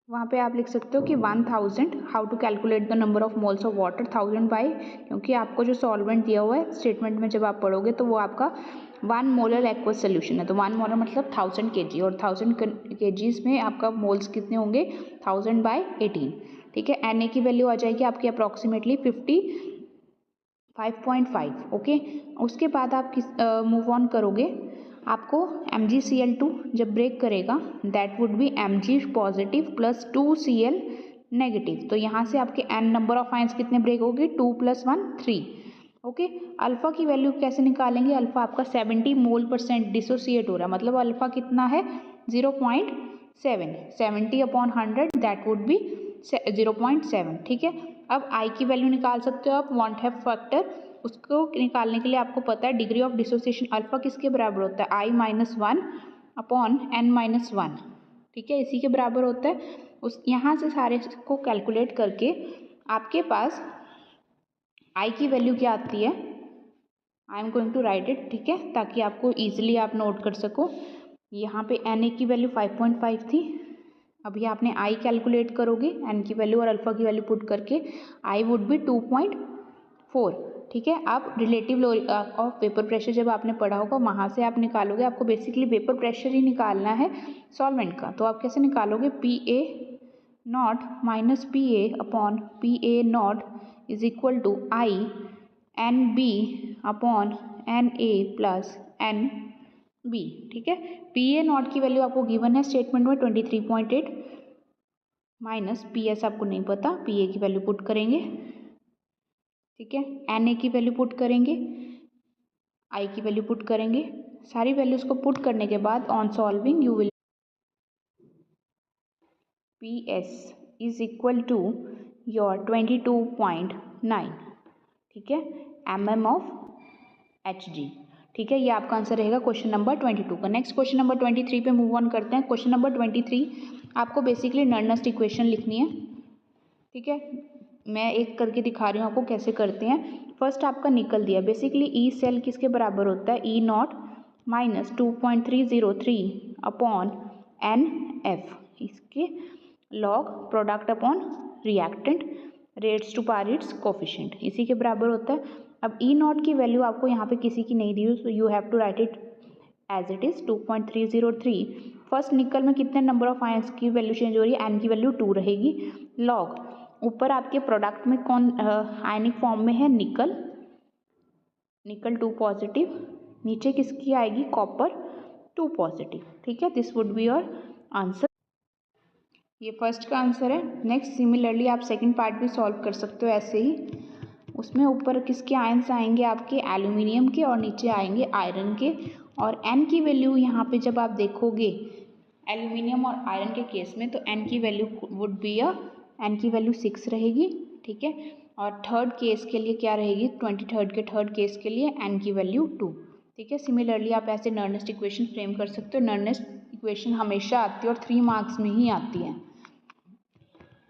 वहाँ पे आप लिख सकते हो कि 1000, how to calculate the number of moles of water, 1000 by, क्योंकि आपको जो सॉल्वेंट दिया हुआ है स्टेटमेंट में जब आप पढ़ोगे तो वो आपका 1 मोलर एक्वस सोल्यूशन है। तो 1 मोलर मतलब 1000 kg, और 1000 kgs में आपका मोल्स कितने होंगे, 1000 बाई 18। ठीक है, Na की वैल्यू आ जाएगी आपकी अप्रॉक्सीमेटली 55.5। ओके, उसके बाद आप मूव ऑन करोगे, आपको MgCl2 जब ब्रेक करेगा that would B Mg positive plus 2Cl negative. तो यहाँ से आपके n नंबर ऑफ आयंस कितने ब्रेक होंगे, 2 + 1 3। ओके, अल्फा की वैल्यू कैसे निकालेंगे, अल्फा आपका 70 मोल% डिसोसिएट हो रहा है, मतलब अल्फा कितना है 0.7, 70/100 दैट वुड बी 0.7। ठीक है, अब I की वैल्यू निकाल सकते हो आप, वॉन्ट हैव फैक्टर। उसको निकालने के लिए आपको पता है डिग्री ऑफ डिसोसिएशन अल्फा किसके बराबर होता है, I-1/n-1। ठीक है, इसी के बराबर होता है। उस यहाँ से सारे को कैलकुलेट करके आपके पास I की वैल्यू क्या आती है, I am going to write it. ठीक है, ताकि आपको ईजिली आप नोट कर सको। यहाँ पे Na की वैल्यू 5.5 थी, अभी आपने I कैलकुलेट करोगे, N की वैल्यू और अल्फा की वैल्यू पुट करके I वुड बी 2.4। ठीक है, आप relative low of vapour pressure जब आपने पढ़ा होगा वहाँ से आप निकालोगे। आपको बेसिकली वेपर प्रेशर ही निकालना है सॉल्वेंट का। तो आप कैसे निकालोगे, PA naught minus PA naught is equal to I NB/NA plus NB। ठीक है, PA नॉट की वैल्यू आपको गिवन है स्टेटमेंट में 23.8 माइनस PS आपको नहीं पता, PA की वैल्यू पुट करेंगे। ठीक है, Na की वैल्यू पुट करेंगे, I की वैल्यू पुट करेंगे। सारी वैल्यूज को पुट करने के बाद on solving you will PS is equal to your 22.9। ठीक है, mm ऑफ Hg। ठीक है, ये आपका आंसर रहेगा क्वेश्चन नंबर 22 का। नेक्स्ट क्वेश्चन नंबर 23 पे मूव ऑन करते हैं। क्वेश्चन नंबर 23 आपको बेसिकली नर्नस्ट इक्वेशन लिखनी है। ठीक है, मैं एक करके दिखा रही हूँ आपको कैसे करते हैं। फर्स्ट आपका निकल दिया, बेसिकली ई सेल किसके बराबर होता है, E नॉट माइनस 2.303/NF, इसके log product upon reactant rates to power its coefficient, इसी के बराबर होता है। अब E नॉट की वैल्यू आपको यहाँ पे किसी की नहीं दी हुई, so you have to write it as it is 2.303। First nickel में कितने नंबर ऑफ आयंस की वैल्यू चेंज हो रही है, N की वैल्यू 2 रहेगी। लॉग ऊपर आपके प्रोडक्ट में कौन आयनिक फॉर्म में है, निकल 2 पॉजिटिव, नीचे किसकी आएगी, कॉपर 2 पॉजिटिव। ठीक है, this would be your answer. ये फर्स्ट का आंसर है। नेक्स्ट सिमिलरली आप सेकंड पार्ट भी सॉल्व कर सकते हो ऐसे ही। उसमें ऊपर किसके आयंस आएंगे, आपके एल्यूमिनियम के, और नीचे आएंगे आयरन के। और N की वैल्यू यहाँ पे जब आप देखोगे एल्यूमिनियम और आयरन के केस में, तो N की वैल्यू वुड बी N की वैल्यू 6 रहेगी। ठीक है, और थर्ड केस के लिए क्या रहेगी, 23rd के थर्ड केस के लिए N की वैल्यू 2। ठीक है, सिमिलरली आप ऐसे नर्नेस्ट इक्वेशन फ्रेम कर सकते हो। नर्नेस्ट इक्वेशन हमेशा आती है और 3 मार्क्स में ही आती है।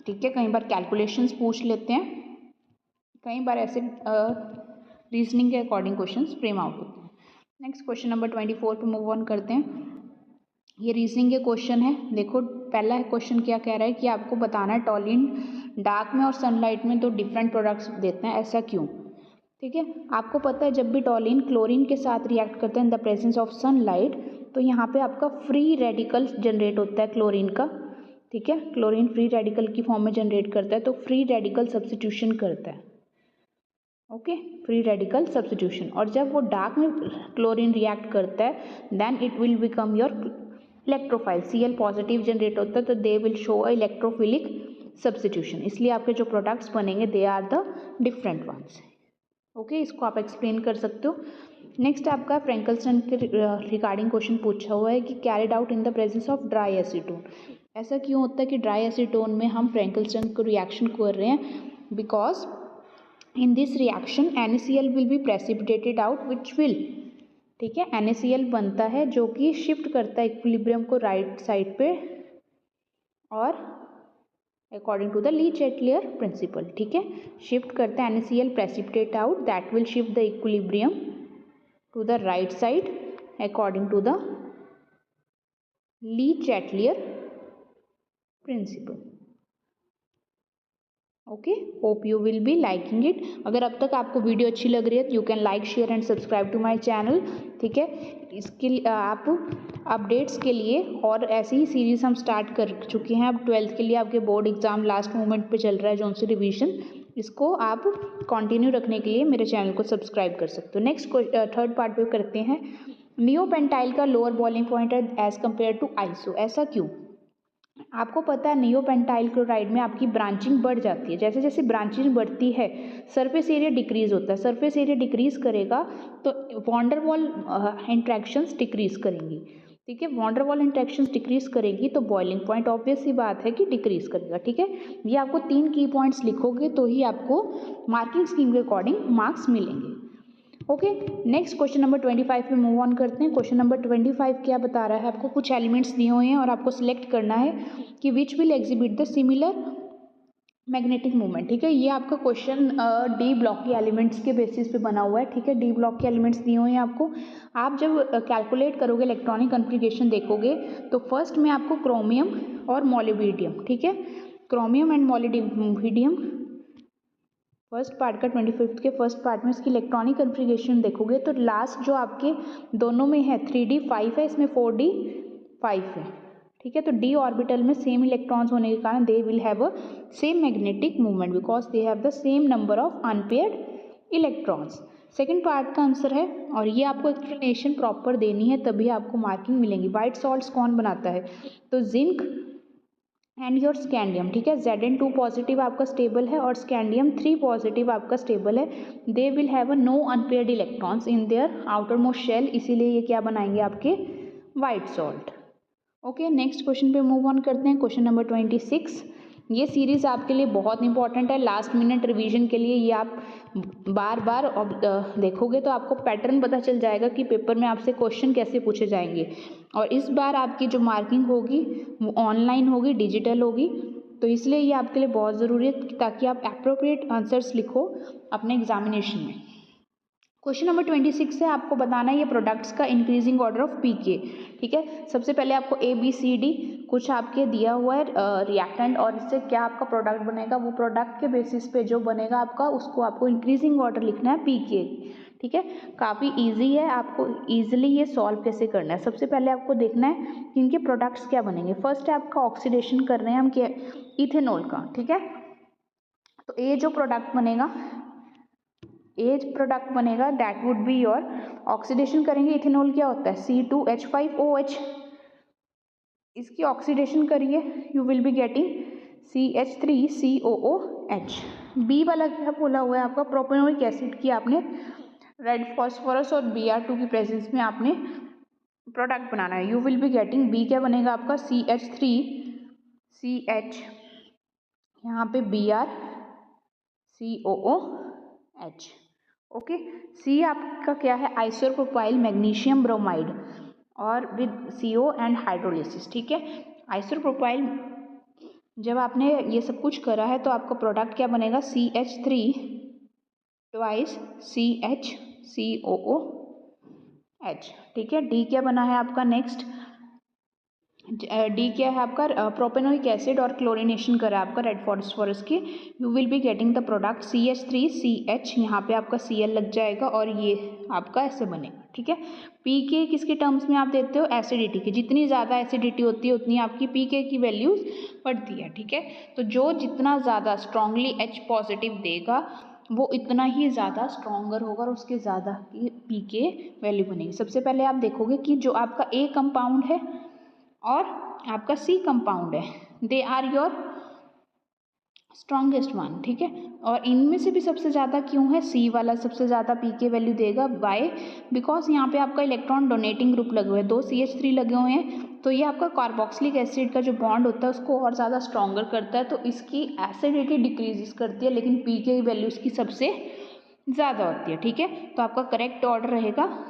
ठीक है, कई बार कैलकुलेशंस पूछ लेते हैं, कई बार ऐसे रीजनिंग के अकॉर्डिंग क्वेश्चंस फ्रेम आउट होते हैं। नेक्स्ट क्वेश्चन नंबर 24 पे मूव ऑन करते हैं। ये रीजनिंग के क्वेश्चन है। देखो पहला क्वेश्चन क्या कह रहा है कि आपको बताना है टॉलिन डार्क में और सनलाइट में तो डिफरेंट प्रोडक्ट्स देते हैं, ऐसा क्यों। ठीक है, आपको पता है जब भी टॉलिन क्लोरीन के साथ रिएक्ट करता है in the presence of sunlight, तो यहाँ पे आपका फ्री रेडिकल जनरेट होता है क्लोरीन का। ठीक है, क्लोरीन फ्री रेडिकल की फॉर्म में जनरेट करता है, तो फ्री रेडिकल सब्स्टिट्यूशन करता है। Okay, free radical substitution. और जब वो डार्क में क्लोरीन रिएक्ट करता है then it will become your electrophile, Cl positive generate होता है, तो they will show a electrophilic substitution. इसलिए आपके जो प्रोडक्ट्स बनेंगे they are the different ones. Okay, इसको आप एक्सप्लेन कर सकते हो। नेक्स्ट आपका फ्रैंकलस्टन के रिगार्डिंग क्वेश्चन पूछा हुआ है कि carried out in the presence of dry acetone. ऐसा क्यों होता है कि ड्राई एसीटोन में हम फ्रैंकलस्टन को रिएक्शन कर रहे हैं? Because in this reaction NaCl will be precipitated out which will, ठीक है, NaCl बनता है जो कि शिफ्ट करता है इक्विलिब्रियम को राइट साइड पे और अकॉर्डिंग टू द ली-चैटलियर प्रिंसिपल, ठीक है, शिफ्ट करते हैं NaCl precipitate out, that will shift the equilibrium to the right side according to the Lee-Chatelier principle. Okay, hope you will B liking it. अगर अब तक आपको वीडियो अच्छी लग रही है तो you can like share and subscribe to my channel, ठीक है। इसके आप अपडेट्स के लिए और ऐसी ही सीरीज़ हम स्टार्ट कर चुके हैं। अब 12th के लिए आपके बोर्ड एग्जाम लास्ट मोमेंट पे चल रहा है, जोन सी रिवीजन, इसको आप कंटिन्यू रखने के लिए मेरे चैनल को सब्सक्राइब कर सकते हो। नेक्स्ट थर्ड पार्ट पे करते हैं। नियोपेंटाइल का लोअर बॉइलिंग पॉइंट है एज कम्पेयर टू आइसो, ऐसा क्यों? आपको पता है नियोपेंटाइल क्लोराइड में आपकी ब्रांचिंग बढ़ जाती है। जैसे जैसे ब्रांचिंग बढ़ती है सरफेस एरिया डिक्रीज होता है, सरफेस एरिया डिक्रीज करेगा तो वॉन्डर वॉल इंट्रैक्शंस डिक्रीज करेंगी, ठीक है। वॉन्डर वॉल इंट्रैक्शंस डिक्रीज करेगी तो बॉइलिंग पॉइंट ऑब्वियस सी बात है कि डिक्रीज करेगा, ठीक है। ये आपको 3 की पॉइंट्स लिखोगे तो ही आपको मार्किंग स्कीम के अकॉर्डिंग मार्क्स मिलेंगे। ओके, नेक्स्ट क्वेश्चन नंबर 25 पे मूव ऑन करते हैं। क्वेश्चन नंबर 25 क्या बता रहा है? आपको कुछ एलिमेंट्स दिए हुए हैं और आपको सिलेक्ट करना है कि which will exhibit the similar magnetic movement, ठीक है। ये आपका क्वेश्चन डी ब्लॉक के एलिमेंट्स के बेसिस पे बना हुआ है, ठीक है। डी ब्लॉक के एलिमेंट्स दिए हुए हैं आपको। आप जब कैलकुलेट करोगे इलेक्ट्रॉनिक कन्फिगरेशन देखोगे तो फर्स्ट में आपको क्रोमियम और मोलिब्डेनम, ठीक है, chromium and molybdenum first part का 25 के फर्स्ट पार्ट में इसकी इलेक्ट्रॉनिक कन्फिगरेशन देखोगे तो लास्ट जो आपके दोनों में है 3d5 है, इसमें 4d5 है, ठीक है। तो d ऑर्बिटल में सेम इलेक्ट्रॉन्स होने के कारण दे will have a same magnetic movement because they have the same number of unpaired electrons. Second part का आंसर है और ये आपको एक्सप्लेनेशन प्रॉपर देनी है तभी आपको मार्किंग मिलेंगी। वाइट सॉल्ट्स कौन बनाता है? तो जिंक एंड योर स्कैंडियम, ठीक है। Zn2 पॉजिटिव आपका स्टेबल है और स्कैंडियम 3 पॉजिटिव आपका स्टेबल है। They will have a no unpaired electrons in their outer most shell, इसीलिए ये क्या बनाएंगे आपके white salt. Okay, next question पे मूव ऑन करते हैं। क्वेश्चन नंबर 26, ये सीरीज़ आपके लिए बहुत इंपॉर्टेंट है लास्ट मिनट रिवीजन के लिए। ये आप बार बार देखोगे तो आपको पैटर्न पता चल जाएगा कि पेपर में आपसे क्वेश्चन कैसे पूछे जाएंगे। और इस बार आपकी जो मार्किंग होगी वो ऑनलाइन होगी, डिजिटल होगी, तो इसलिए ये आपके लिए बहुत ज़रूरी है ताकि आप एप्रोप्रिएट आंसर्स लिखो अपने एग्जामिनेशन में। क्वेश्चन नंबर 26 है, आपको बताना है ये प्रोडक्ट्स का इंक्रीजिंग ऑर्डर ऑफ पीके, ठीक है। सबसे पहले आपको ABCD कुछ आपके दिया हुआ है रिएक्टेंट और इससे क्या आपका प्रोडक्ट बनेगा, वो प्रोडक्ट के बेसिस पे जो बनेगा आपका उसको आपको इंक्रीजिंग ऑर्डर लिखना है पीके, ठीक है। काफ़ी इजी है, आपको इजीली ये सॉल्व कैसे करना है। सबसे पहले आपको देखना है कि इनके प्रोडक्ट्स क्या बनेंगे। फर्स्ट है आपका ऑक्सीडेशन कर रहे हैं हम क्या, इथेनॉल का, ठीक है। तो ये जो प्रोडक्ट बनेगा that would be your oxidation करेंगे। इथेनॉल क्या होता है? C2H5OH, इसकी ऑक्सीडेशन करिए you will be getting CH3COOH। B वाला क्या बोला हुआ है आपका? प्रोपेनोइक एसिड की आपने रेड फॉस्फोरस और Br2 की प्रेजेंस में आपने प्रोडक्ट बनाना है। You will be getting B क्या बनेगा आपका? CH3CH, यहाँ पे BrCOOH, ओके। सी आपका क्या है? आइसोप्रोपाइल मैग्नीशियम ब्रोमाइड और विद CO एंड हाइड्रोलिसिस, ठीक है। आइसोप्रोपाइल जब आपने ये सब कुछ करा है तो आपका प्रोडक्ट क्या बनेगा? CH3 ट्वाइस CH3COOH, ठीक है। डी क्या बना है आपका? नेक्स्ट डी क्या है आपका? प्रोपेनोइक एसिड और क्लोरीनेशन करा आपका रेड फॉस्फोरस की। You will be getting the product CH3CH, यहाँ पे आपका Cl लग जाएगा और ये आपका ऐसे बनेगा, ठीक है। पीके किसके टर्म्स में आप देते हो? एसिडिटी की। जितनी ज़्यादा एसिडिटी होती है उतनी आपकी पीके की वैल्यूज बढ़ती है, ठीक है। तो जो जितना ज़्यादा स्ट्रांगली H पॉजिटिव देगा वो इतना ही ज़्यादा स्ट्रॉन्गर होगा और उसके ज़्यादा की पीके वैल्यू बनेगी। सबसे पहले आप देखोगे कि जो आपका A कंपाउंड है और आपका C कंपाउंड है, they are your strongest one, ठीक है। और इनमें से भी सबसे ज़्यादा क्यों है, सी वाला सबसे ज़्यादा पीके वैल्यू देगा, वाई, बिकॉज यहाँ पे आपका इलेक्ट्रॉन डोनेटिंग ग्रुप लगे हुए हैं, 2 CH3 लगे हुए हैं, तो ये आपका कार्बोक्सिलिक एसिड का जो बॉन्ड होता है उसको और ज़्यादा स्ट्रॉन्गर करता है, तो इसकी एसिडिटी डिक्रीजेस करती है, लेकिन पीके की वैल्यू इसकी सबसे ज़्यादा होती है, ठीक है। तो आपका करेक्ट ऑर्डर रहेगा,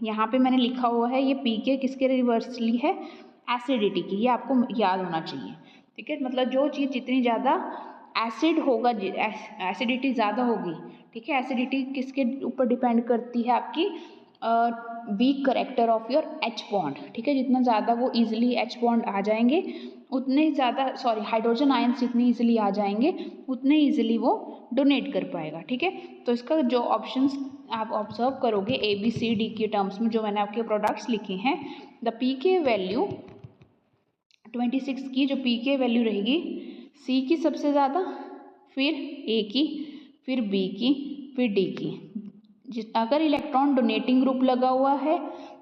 यहाँ पे मैंने लिखा हुआ है ये पीके किसके रिवर्सली है, एसिडिटी की, ये आपको याद होना चाहिए, ठीक है। मतलब जो चीज़ जितनी ज़्यादा एसिड होगा, एसिडिटी ज़्यादा होगी, ठीक है। एसिडिटी किसके ऊपर डिपेंड करती है, आपकी weak character of your H bond, ठीक है। जितना ज़्यादा वो इजीली H बॉन्ड आ जाएंगे उतने ही ज़्यादा, सॉरी, हाइड्रोजन आयंस जितनी इजीली आ जाएंगे उतने इजीली वो डोनेट कर पाएगा, ठीक है। तो इसका जो ऑप्शंस आप ऑब्जर्व करोगे ABCD के टर्म्स में जो मैंने आपके प्रोडक्ट्स लिखे हैं, द पीके वैल्यू 26 की जो पीके वैल्यू रहेगी, सी की सबसे ज़्यादा, फिर ए की, फिर बी की, फिर डी की। अगर इलेक्ट्रॉन डोनेटिंग ग्रुप लगा हुआ है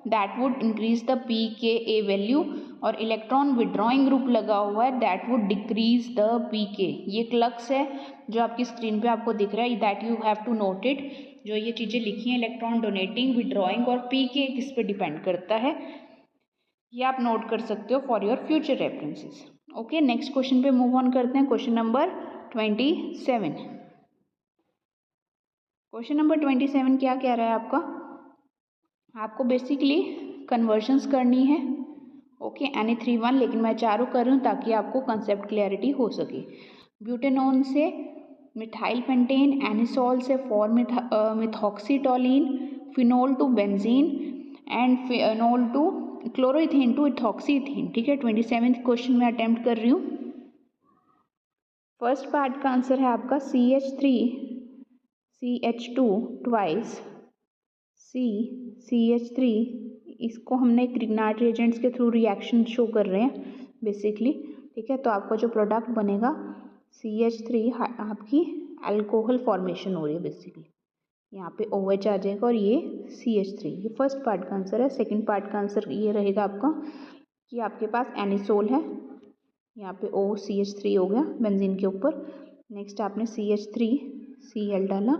that would increase the pK a value, और इलेक्ट्रॉन विड्रॉइंग ग्रुप लगा हुआ है that would decrease the pK. ये क्लक्स है जो आपकी स्क्रीन पे आपको दिख रहा है, that you have to note it. जो ये चीज़ें लिखी हैं, इलेक्ट्रॉन डोनेटिंग, विड्रॉइंग और पीके किस पे डिपेंड करता है, ये आप नोट कर सकते हो for your future references. Okay, next question पे मूव ऑन करते हैं। Question number 27। क्वेश्चन नंबर 27 क्या कह रहा है आपका, आपको बेसिकली कन्वर्जन्स करनी है, ओके, Ni3 लेकिन मैं चारों कर रही हूँ ताकि आपको कंसेप्ट क्लैरिटी हो सके। ब्यूटेनॉन से मिथाइल पेंटेन, एनिसोल से four methoxytoluene, phenol to benzene and phenol to chloroethane to ethoxyethane, ठीक है। 27th क्वेश्चन में अटेम्प्ट कर रही हूँ। फर्स्ट पार्ट का आंसर है आपका CH3 CH2 ट्वाइस CH3, इसको हमने ग्रिग्नार्ड रिएजेंट्स के थ्रू रिएक्शन शो कर रहे हैं बेसिकली, ठीक है। तो आपका जो प्रोडक्ट बनेगा CH3 आपकी अल्कोहल फॉर्मेशन हो रही है बेसिकली, यहाँ पे OH आ जाएगा और ये CH3, ये फर्स्ट पार्ट का आंसर है। सेकंड पार्ट का आंसर ये रहेगा आपका कि आपके पास एनिसोल है, यहाँ पे OCH3 हो गया बेंजीन के ऊपर, नेक्स्ट आपने CH3Cl डाला,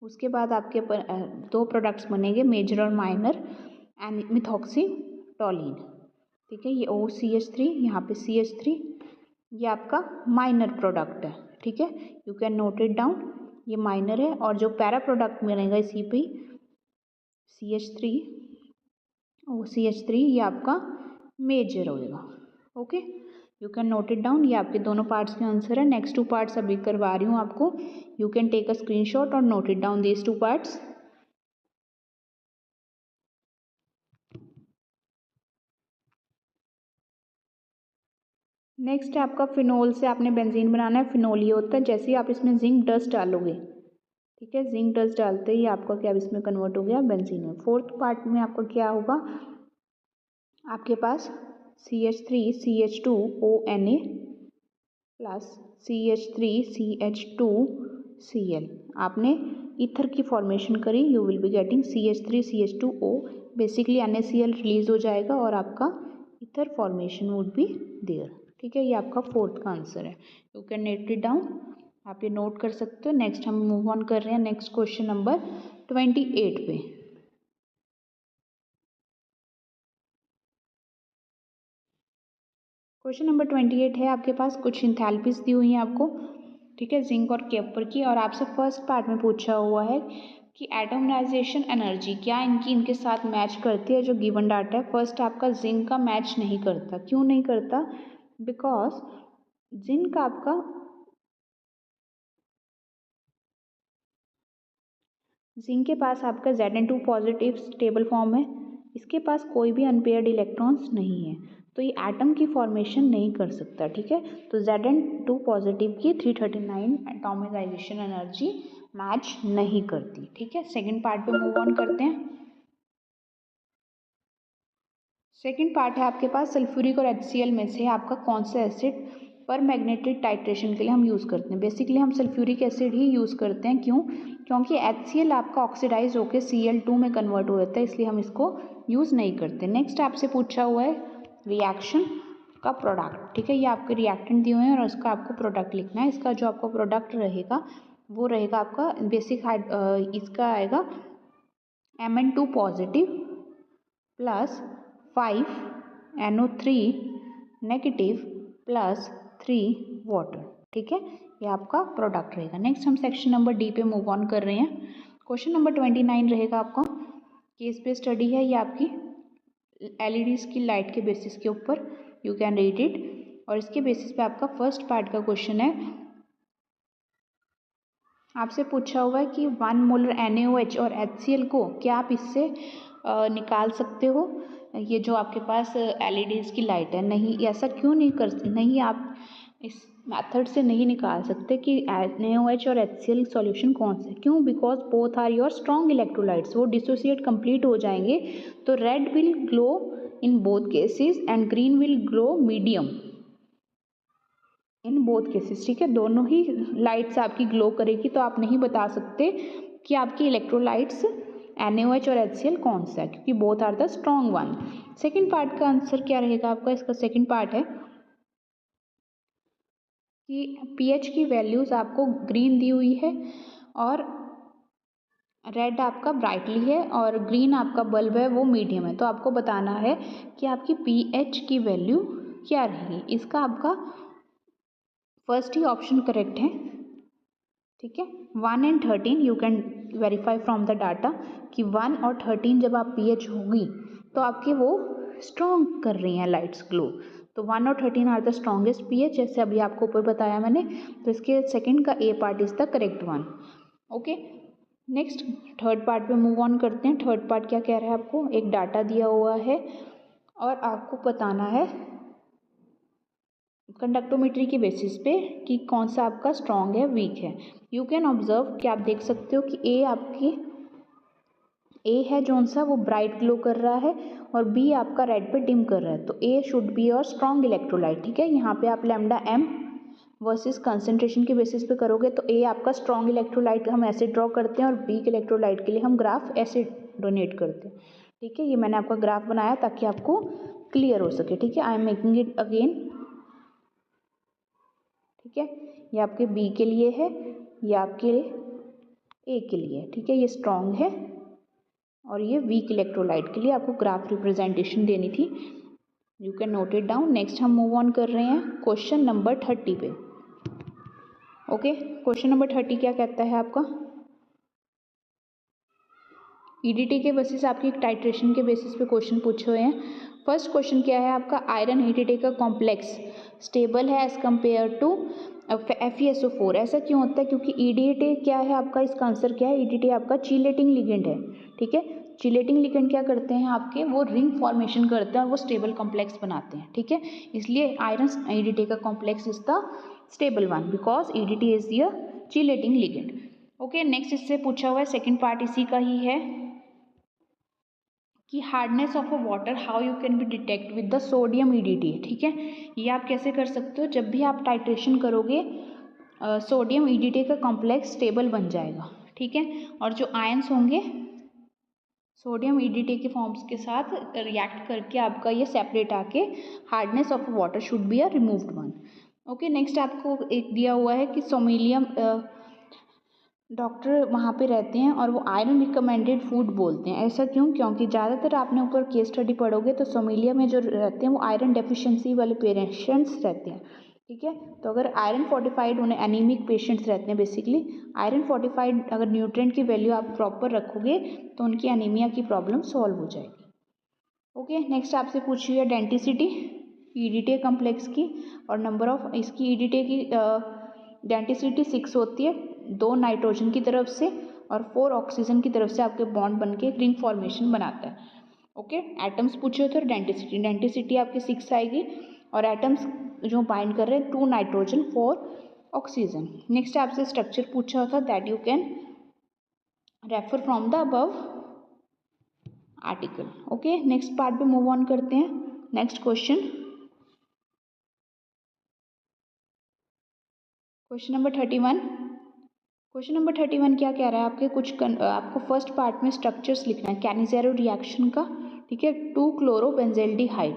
उसके बाद आपके दो प्रोडक्ट्स बनेंगे मेजर और माइनर एंड मिथॉक्सीटोलिन, ठीक है। ये OCH3, यहाँ पे CH3, ये आपका माइनर प्रोडक्ट है, ठीक है। You can note it down, ये माइनर है, और जो पैरा प्रोडक्ट बनेगा इसी पे CH3 OCH3, ये आपका मेजर होएगा, okay. You can note it down, ये आपके दोनों पार्ट्स के आंसर है। नेक्स्ट 2 पार्ट्स अभी करवा रही हूँ आपको, you can take a screenshot और note it down these 2 parts. Next है आपका फिनोल से आपने बेंजीन बनाना है। फिनोल ये होता है जैसे ही आप इसमें जिंक डस्ट डालोगे, ठीक है, जिंक डस्ट डालते ही आपका क्या इसमें कन्वर्ट हो गया बेंजीन में। फोर्थ पार्ट में आपका क्या होगा, आपके पास CH3CH2ONa प्लस CH3CH2Cl, आपने ईथर की फॉर्मेशन करी, you will be getting CH3CH2O, basically NaCl release हो जाएगा और आपका ether formation would be there, ठीक है। ये आपका फोर्थ का आंसर है, you can note it down, आप ये नोट कर सकते हो। नेक्स्ट हम मूव ऑन कर रहे हैं नेक्स्ट क्वेश्चन नंबर 28 पे। क्वेश्चन नंबर 28 है आपके पास, कुछ इंथैल्पीज दी हुई हैं आपको, ठीक है, जिंक और कॉपर की, और आपसे फर्स्ट पार्ट में पूछा हुआ है कि एटोमाइजेशन एनर्जी क्या इनके साथ मैच करती है, जो गिवन डाटा है। फर्स्ट आपका जिंक का मैच नहीं करता, क्यों नहीं करता, बिकॉज जिंक आपका जिंक के पास आपका Zn2 पॉजिटिव स्टेबल फॉर्म है, इसके पास कोई भी अनपेयर्ड इलेक्ट्रॉन्स नहीं है, तो ये एटम की फॉर्मेशन नहीं कर सकता, ठीक है। तो Zn2 पॉजिटिव की 339 एटोमाइजेशन एनर्जी मैच नहीं करती, ठीक है। सेकंड पार्ट पे मूव ऑन करते हैं। सेकंड पार्ट है आपके पास सल्फ्यूरिक और HCl में से आपका कौन सा एसिड पर मैग्नेटिक टाइट्रेशन के लिए हम यूज़ करते हैं। बेसिकली हम सल्फ्यूरिक एसिड ही यूज़ करते हैं, क्यों, क्योंकि HCl आपका ऑक्सीडाइज होकर Cl2 में कन्वर्ट हो जाता है, इसलिए हम इसको यूज़ नहीं करते। नेक्स्ट आपसे पूछा हुआ है रिएक्शन का प्रोडक्ट, ठीक है। ये आपके रिएक्टेंट दिए हुए हैं और उसका आपको प्रोडक्ट लिखना है। इसका जो आपका प्रोडक्ट रहेगा वो रहेगा आपका बेसिक इसका आएगा Mn2 positive plus 5 NO3 negative plus 3 water, ठीक है। ये आपका प्रोडक्ट रहेगा। नेक्स्ट हम सेक्शन नंबर डी पे मूव ऑन कर रहे हैं। क्वेश्चन नंबर 29 रहेगा आपका, केस पे स्टडी है ये आपकी एलईडीज की लाइट के बेसिस के ऊपर, यू कैन रीड इट। और इसके बेसिस पे आपका फर्स्ट पार्ट का क्वेश्चन है, आपसे पूछा हुआ है कि 1 मोलर NaOH और HCl को क्या आप इससे निकाल सकते हो, ये जो आपके पास एलईडीज की लाइट है। नहीं, ऐसा क्यों नहीं आप इस मेथड से नहीं निकाल सकते कि NaOH और HCl सॉल्यूशन कौन सा है। क्यों? Because both are your strong electrolytes, वो डिसोसिएट कंप्लीट हो जाएंगे। तो red will glow in both cases and green will glow medium in both cases, ठीक है। दोनों ही लाइट्स आपकी ग्लो करेगी, तो आप नहीं बता सकते कि आपकी इलेक्ट्रोलाइट्स NaOH और HCl कौन सा है, क्योंकि both are the strong one. Second part का आंसर क्या रहेगा आपका, इसका सेकेंड पार्ट है कि pH की वैल्यूज आपको ग्रीन दी हुई है और रेड आपका ब्राइटली है और ग्रीन आपका बल्ब है वो मीडियम है। तो आपको बताना है कि आपकी pH की वैल्यू क्या रहेगी। इसका आपका फर्स्ट ही ऑप्शन करेक्ट है, ठीक है। 1 and 13 you can verify from the data कि 1 और 13 जब आप pH होगी तो आपके वो स्ट्रॉन्ग कर रही हैं लाइट्स ग्लो। तो 1 और 13 आर द स्ट्रॉन्गेस्ट pH, जैसे अभी आपको ऊपर बताया मैंने। तो इसके सेकंड का A part is the correct one. Okay, next third part पे मूव ऑन करते हैं। थर्ड पार्ट क्या कह रहा है, आपको एक डाटा दिया हुआ है और आपको बताना है कंडक्टोमेट्री के बेसिस पे कि कौन सा आपका स्ट्रॉन्ग है वीक है। यू कैन ऑब्जर्व कि आप देख सकते हो कि ए है जौन सा वो ब्राइट ग्लो कर रहा है और बी आपका रेड पे डिम कर रहा है। तो A should be your strong electrolyte, ठीक है। यहाँ पे आप लैम्डा एम वर्सेस कंसंट्रेशन के बेसिस पे करोगे तो ए आपका स्ट्रॉन्ग इलेक्ट्रोलाइट हम ऐसे ड्रॉ करते हैं और वीक इलेक्ट्रोलाइट के लिए हम ग्राफ ऐसे डोनेट करते हैं, ठीक है। ये मैंने आपका ग्राफ बनाया ताकि आपको क्लियर हो सके, ठीक है। I am making it again, ठीक है। ये आपके बी के लिए है, ये आपके ए के लिए, ठीक है। ये स्ट्रॉन्ग है और ये वीक इलेक्ट्रोलाइट के लिए आपको ग्राफ रिप्रेजेंटेशन देनी थी। You can note it down. Next हम मूव ऑन कर रहे हैं क्वेश्चन नंबर 30 पे। ओके, क्वेश्चन नंबर 30 क्या कहता है आपका, ईडीटी के बेसिस आपकी टाइट्रेशन के बेसिस पे क्वेश्चन पूछे हुए हैं। फर्स्ट क्वेश्चन क्या है आपका, आयरन ईडीटी का कॉम्प्लेक्स स्टेबल है एज कंपेयर टू FeSO4। ऐसा क्यों होता है, क्योंकि ईडीटी क्या है आपका, इसका आंसर क्या है, ईडीटी आपका चिलेटिंग लिगेंड है, ठीक है। चिलेटिंग लिगेंड क्या करते हैं आपके, वो रिंग फॉर्मेशन करते हैं और वो स्टेबल कॉम्प्लेक्स बनाते हैं, ठीक है। इसलिए आयरन ईडीटी का complex is the stable one because EDT is the chelating ligand. Okay, next इससे पूछा हुआ है, सेकेंड पार्ट इसी का ही है कि hardness of a water how you can be detect with the sodium EDT, ठीक है। ये आप कैसे कर सकते हो, जब भी आप टाइट्रेशन करोगे सोडियम ईडीटी का कॉम्प्लेक्स स्टेबल बन जाएगा, ठीक है। और जो आयंस होंगे सोडियम ईडीटी के फॉर्म्स के साथ रिएक्ट करके आपका ये सेपरेट आके hardness of water should be a removed one. Okay, next आपको एक दिया हुआ है कि सोमिलियम डॉक्टर वहाँ पे रहते हैं और वो आयरन रिकमेंडेड फूड बोलते हैं। ऐसा क्यों, क्योंकि ज़्यादातर आपने ऊपर केस स्टडी पढ़ोगे तो सोमिलिया में जो रहते हैं वो आयरन डेफिशिएंसी वाले पेशेंट्स रहते हैं, ठीक है। तो अगर आयरन फोर्टिफाइड उन्हें एनीमिक पेशेंट्स रहते हैं बेसिकली, आयरन फोर्टिफाइड अगर न्यूट्रिएंट की वैल्यू आप प्रॉपर रखोगे तो उनकी एनीमिया की प्रॉब्लम सॉल्व हो जाएगी। ओके, नेक्स्ट आपसे पूछी हुई है डेंटिसिटी ईडीटी कॉम्प्लेक्स की और नंबर ऑफ इसकी ईडीटी की डेंटिसिटी 6 होती है, 2 नाइट्रोजन की तरफ से और 4 ऑक्सीजन की तरफ से आपके बॉन्ड बन के रिंग फॉर्मेशन बनाता है। ओके, एटम्स पूछे हो तो डेंटिसिटी आपकी 6 आएगी और एटम्स जो बाइंड कर रहे हैं 2 नाइट्रोजन 4 ऑक्सीजन। नेक्स्ट आपसे स्ट्रक्चर पूछा होता that you can refer from the above article. Okay, next part पे मूव ऑन करते हैं। Next question number 31। Question number 31 क्या कह रहा है आपके आपको फर्स्ट पार्ट में स्ट्रक्चर्स लिखना है कैनिज़ेरो रिएक्शन का, ठीक है। 2 क्लोरोबेंजेल्डिहाइड,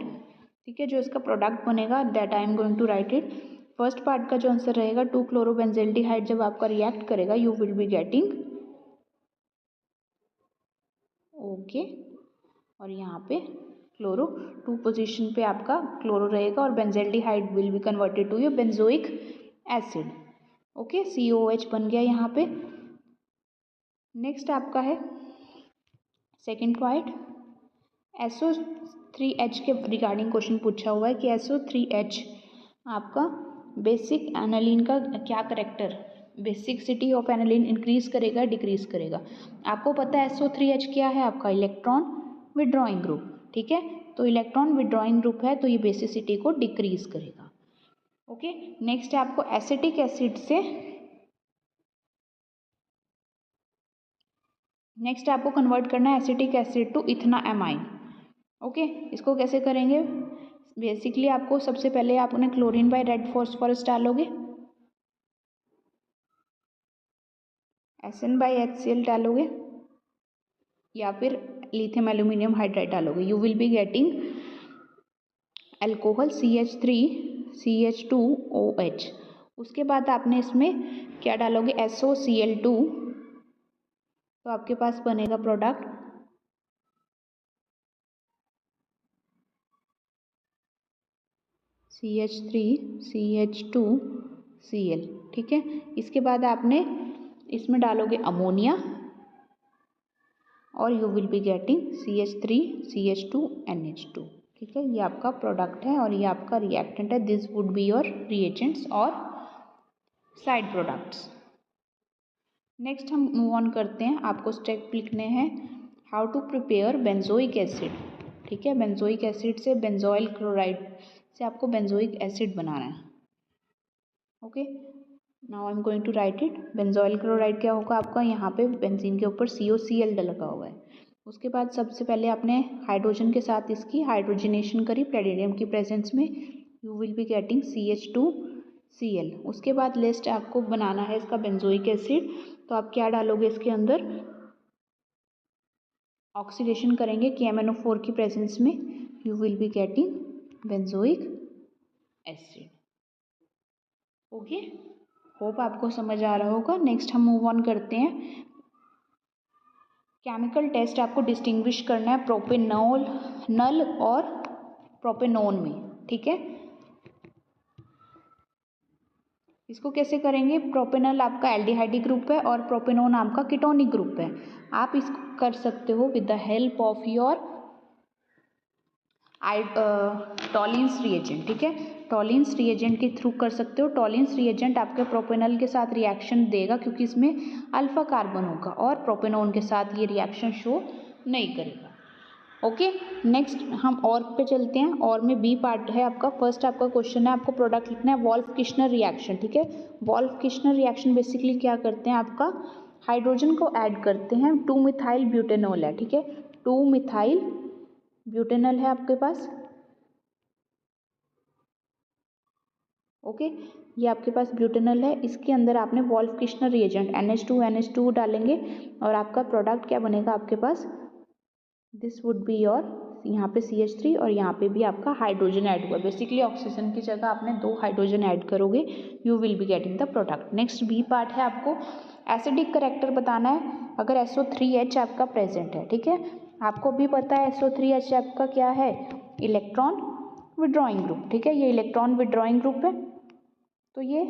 ठीक है। जो इसका प्रोडक्ट बनेगा that I am going to write it. First part का जो आंसर रहेगा 2-क्लोरोबेंजील्डिहाइड जब आपका रिएक्ट करेगा you will be getting okay, और यहाँ पे क्लोरो 2 पोजीशन पे आपका क्लोरो रहेगा और benzaldehyde will be converted to your benzoic acid. Okay, COOH बन गया यहाँ पे। नेक्स्ट आपका है सेकेंड पॉइंट, SO3H के रिगार्डिंग क्वेश्चन पूछा हुआ है कि SO3H आपका बेसिक एनालिन का क्या character, basicity of aniline increase करेगा डिक्रीज करेगा। आपको पता है SO3H क्या है, आपका इलेक्ट्रॉन विड्रॉइंग ग्रुप। ठीक है, तो इलेक्ट्रॉन विड्रॉइंग ग्रुप है तो ये बेसिसिटी को डिक्रीज करेगा। ओके, नेक्स्ट है आपको एसिटिक एसिड से, नेक्स्ट आपको कन्वर्ट करना है acetic acid to ethanamine. Okay, इसको कैसे करेंगे, बेसिकली आपको सबसे पहले आप उन्हें क्लोरीन बाय रेड फॉस्फोरस डालोगे, SN/HCl डालोगे या फिर लिथियम एल्यूमिनियम हाइड्राइड डालोगे, you will be getting alcohol CH3CH2OH। उसके बाद आपने इसमें क्या डालोगे, SOCl2, तो आपके पास बनेगा प्रोडक्ट CH3CH2Cl। ठीक है, इसके बाद आपने इसमें डालोगे अमोनिया और you will be getting CH3CH2NH2। ठीक है, ये आपका प्रोडक्ट है और ये आपका रिएक्टेंट है। This would be your reagents और साइड प्रोडक्ट्स। नेक्स्ट हम मूव ऑन करते हैं, आपको स्टेप लिखने हैं how to prepare benzoic acid. ठीक है, बेंजोइक एसिड से बेंजोइल क्लोराइड से आपको बेंजोइक एसिड बनाना है। Okay, now I am going to write it. Benzoyl chloride क्या होगा आपका, यहाँ पे बेंजीन के ऊपर COCl लगा हुआ है। उसके बाद सबसे पहले आपने हाइड्रोजन के साथ इसकी हाइड्रोजनेशन करी प्लेटिनम की प्रेजेंस में, you will be getting CH2Cl। उसके बाद लिस्ट आपको बनाना है इसका बेंजोइक एसिड, तो आप क्या डालोगे इसके अंदर, ऑक्सीडेशन करेंगे KMnO4 की प्रेजेंस में, you will be getting benzoic acid. Okay, hope आपको समझ आ रहा होगा। नेक्स्ट हम मूव ऑन करते हैं, केमिकल टेस्ट आपको डिस्टिंग्विश करना है प्रोपेनॉल नल और प्रोपेनोन में। ठीक है, इसको कैसे करेंगे, प्रोपेनॉल आपका एल्डिहाइडिक ग्रुप है और प्रोपेनोन आपका कीटोनिक ग्रुप है। आप इसको कर सकते हो with the help of your Tollens reagent. ठीक है, टॉलिन्स रिएजेंट के थ्रू कर सकते हो। टॉलिन्स रिएजेंट आपके प्रोपेनॉल के साथ रिएक्शन देगा क्योंकि इसमें अल्फा कार्बन होगा और प्रोपेनोन के साथ ये रिएक्शन शो नहीं करेगा। ओके, नेक्स्ट हम और पे चलते हैं। और में बी पार्ट है आपका। फर्स्ट आपका क्वेश्चन है, आपको प्रोडक्ट लिखना है वॉल्फ-किश्नर रिएक्शन। ठीक है, वॉल्फ-किश्नर रिएक्शन बेसिकली क्या करते हैं, आपका हाइड्रोजन को ऐड करते हैं 2-मिथाइल ब्यूटेनॉल है। ठीक है, 2-मिथाइल ब्यूटेनॉल है आपके पास। ओके, ये आपके पास ब्यूटेनॉल है, इसके अंदर आपने वॉल्फ-किश्नर रिएजेंट NH2 डालेंगे और आपका प्रोडक्ट क्या बनेगा आपके पास, दिस वुड बी योर, यहाँ पे CH3 और यहाँ पे भी आपका हाइड्रोजन ऐड हुआ। बेसिकली ऑक्सीजन की जगह आपने 2 हाइड्रोजन ऐड करोगे, you will be getting the product. Next B part है, आपको एसिडिक करेक्टर बताना है अगर SO3H आपका प्रेजेंट है। ठीक है, आपको भी पता है SO3H आपका क्या है, इलेक्ट्रॉन विड्रॉइंग ग्रुप। ठीक है, ये इलेक्ट्रॉन विड्रॉइंग ग्रुप है तो ये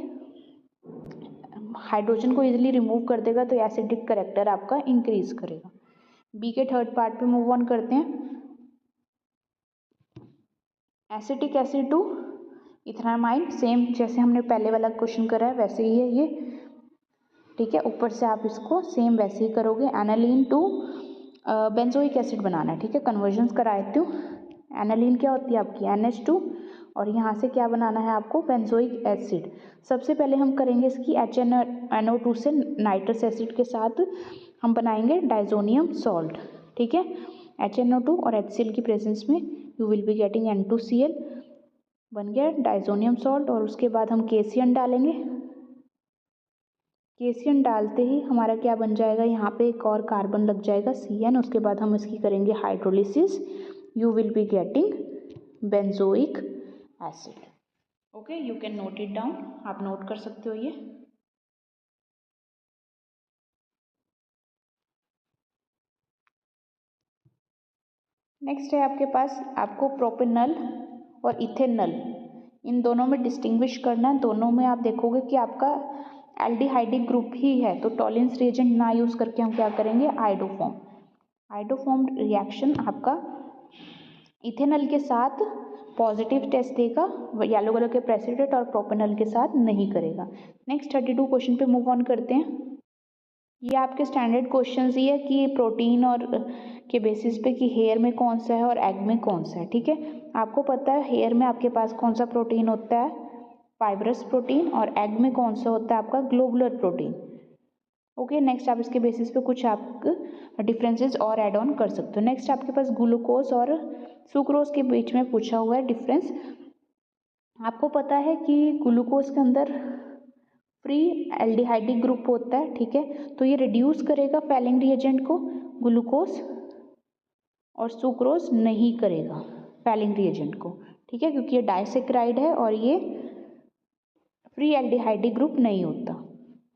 हाइड्रोजन को इजीली रिमूव कर देगा, तो एसिडिक करेक्टर आपका इंक्रीज करेगा। बी के थर्ड पार्ट पे मूव ऑन करते हैं, acetic acid to ethanamine. Same जैसे हमने पहले वाला क्वेश्चन करा है वैसे ही है ये। ठीक है, ऊपर से आप इसको सेम वैसे ही करोगे, एनालिन टू बेंजोइक एसिड बनाना है। ठीक है, कन्वर्जन्स करा देती हूँ। एनालिन क्या होती है आपकी NH2 और यहाँ से क्या बनाना है आपको, बेंजोइक एसिड। सबसे पहले हम करेंगे इसकी HNO2 से नाइट्रस एसिड के साथ हम बनाएंगे डाइजोनियम सॉल्ट। ठीक है, HNO2 और HCl की प्रेजेंस में you will be getting N2Cl, बन गया डाइजोनियम सॉल्ट। और उसके बाद हम KCN डालेंगे, KCN डालते ही हमारा क्या बन जाएगा, यहाँ पे एक और कार्बन लग जाएगा CN। उसके बाद हम इसकी करेंगे hydrolysis, you will be getting benzoic acid. Okay, you can note it down, आप नोट कर सकते हो ये। नेक्स्ट है आपके पास, आपको प्रोपेनल और इथेनल इन दोनों में डिस्टिंग्विश करना है। दोनों में आप देखोगे कि आपका एल्डिहाइडिक ग्रुप ही है, तो टॉलेंस रिएजेंट ना यूज़ करके हम क्या करेंगे, आइडोफॉर्म। आइडोफॉर्म रिएक्शन आपका इथेनल के साथ पॉजिटिव टेस्ट देगा, येलो कलर के प्रेसिपिटेट, और प्रोपेनल के साथ नहीं करेगा। नेक्स्ट 32 क्वेश्चन पे मूव ऑन करते हैं। ये आपके स्टैंडर्ड क्वेश्चंस ही है कि प्रोटीन और के बेसिस पे कि हेयर में कौन सा है और एग में कौन सा है। ठीक है, आपको पता है हेयर में आपके पास कौन सा प्रोटीन होता है, फाइब्रस प्रोटीन, और एग में कौन सा होता है आपका ग्लोबुलर प्रोटीन। ओके, नेक्स्ट आप इसके बेसिस पे कुछ आप डिफरेंसेस और ऐड ऑन कर सकते हो। नेक्स्ट आपके पास ग्लूकोज और सुक्रोज के बीच में पूछा हुआ है डिफरेंस। आपको पता है कि ग्लूकोज के अंदर फ्री एल्डिहाइडिक ग्रुप होता है। ठीक है, तो ये रिड्यूस करेगा फैलिंग रिएजेंट को, ग्लूकोज, और सुक्रोज नहीं करेगा फैलिंग रिएजेंट को। ठीक है, क्योंकि ये डाइसेक्राइड है और ये फ्री एल्डिहाइडिक ग्रुप नहीं होता।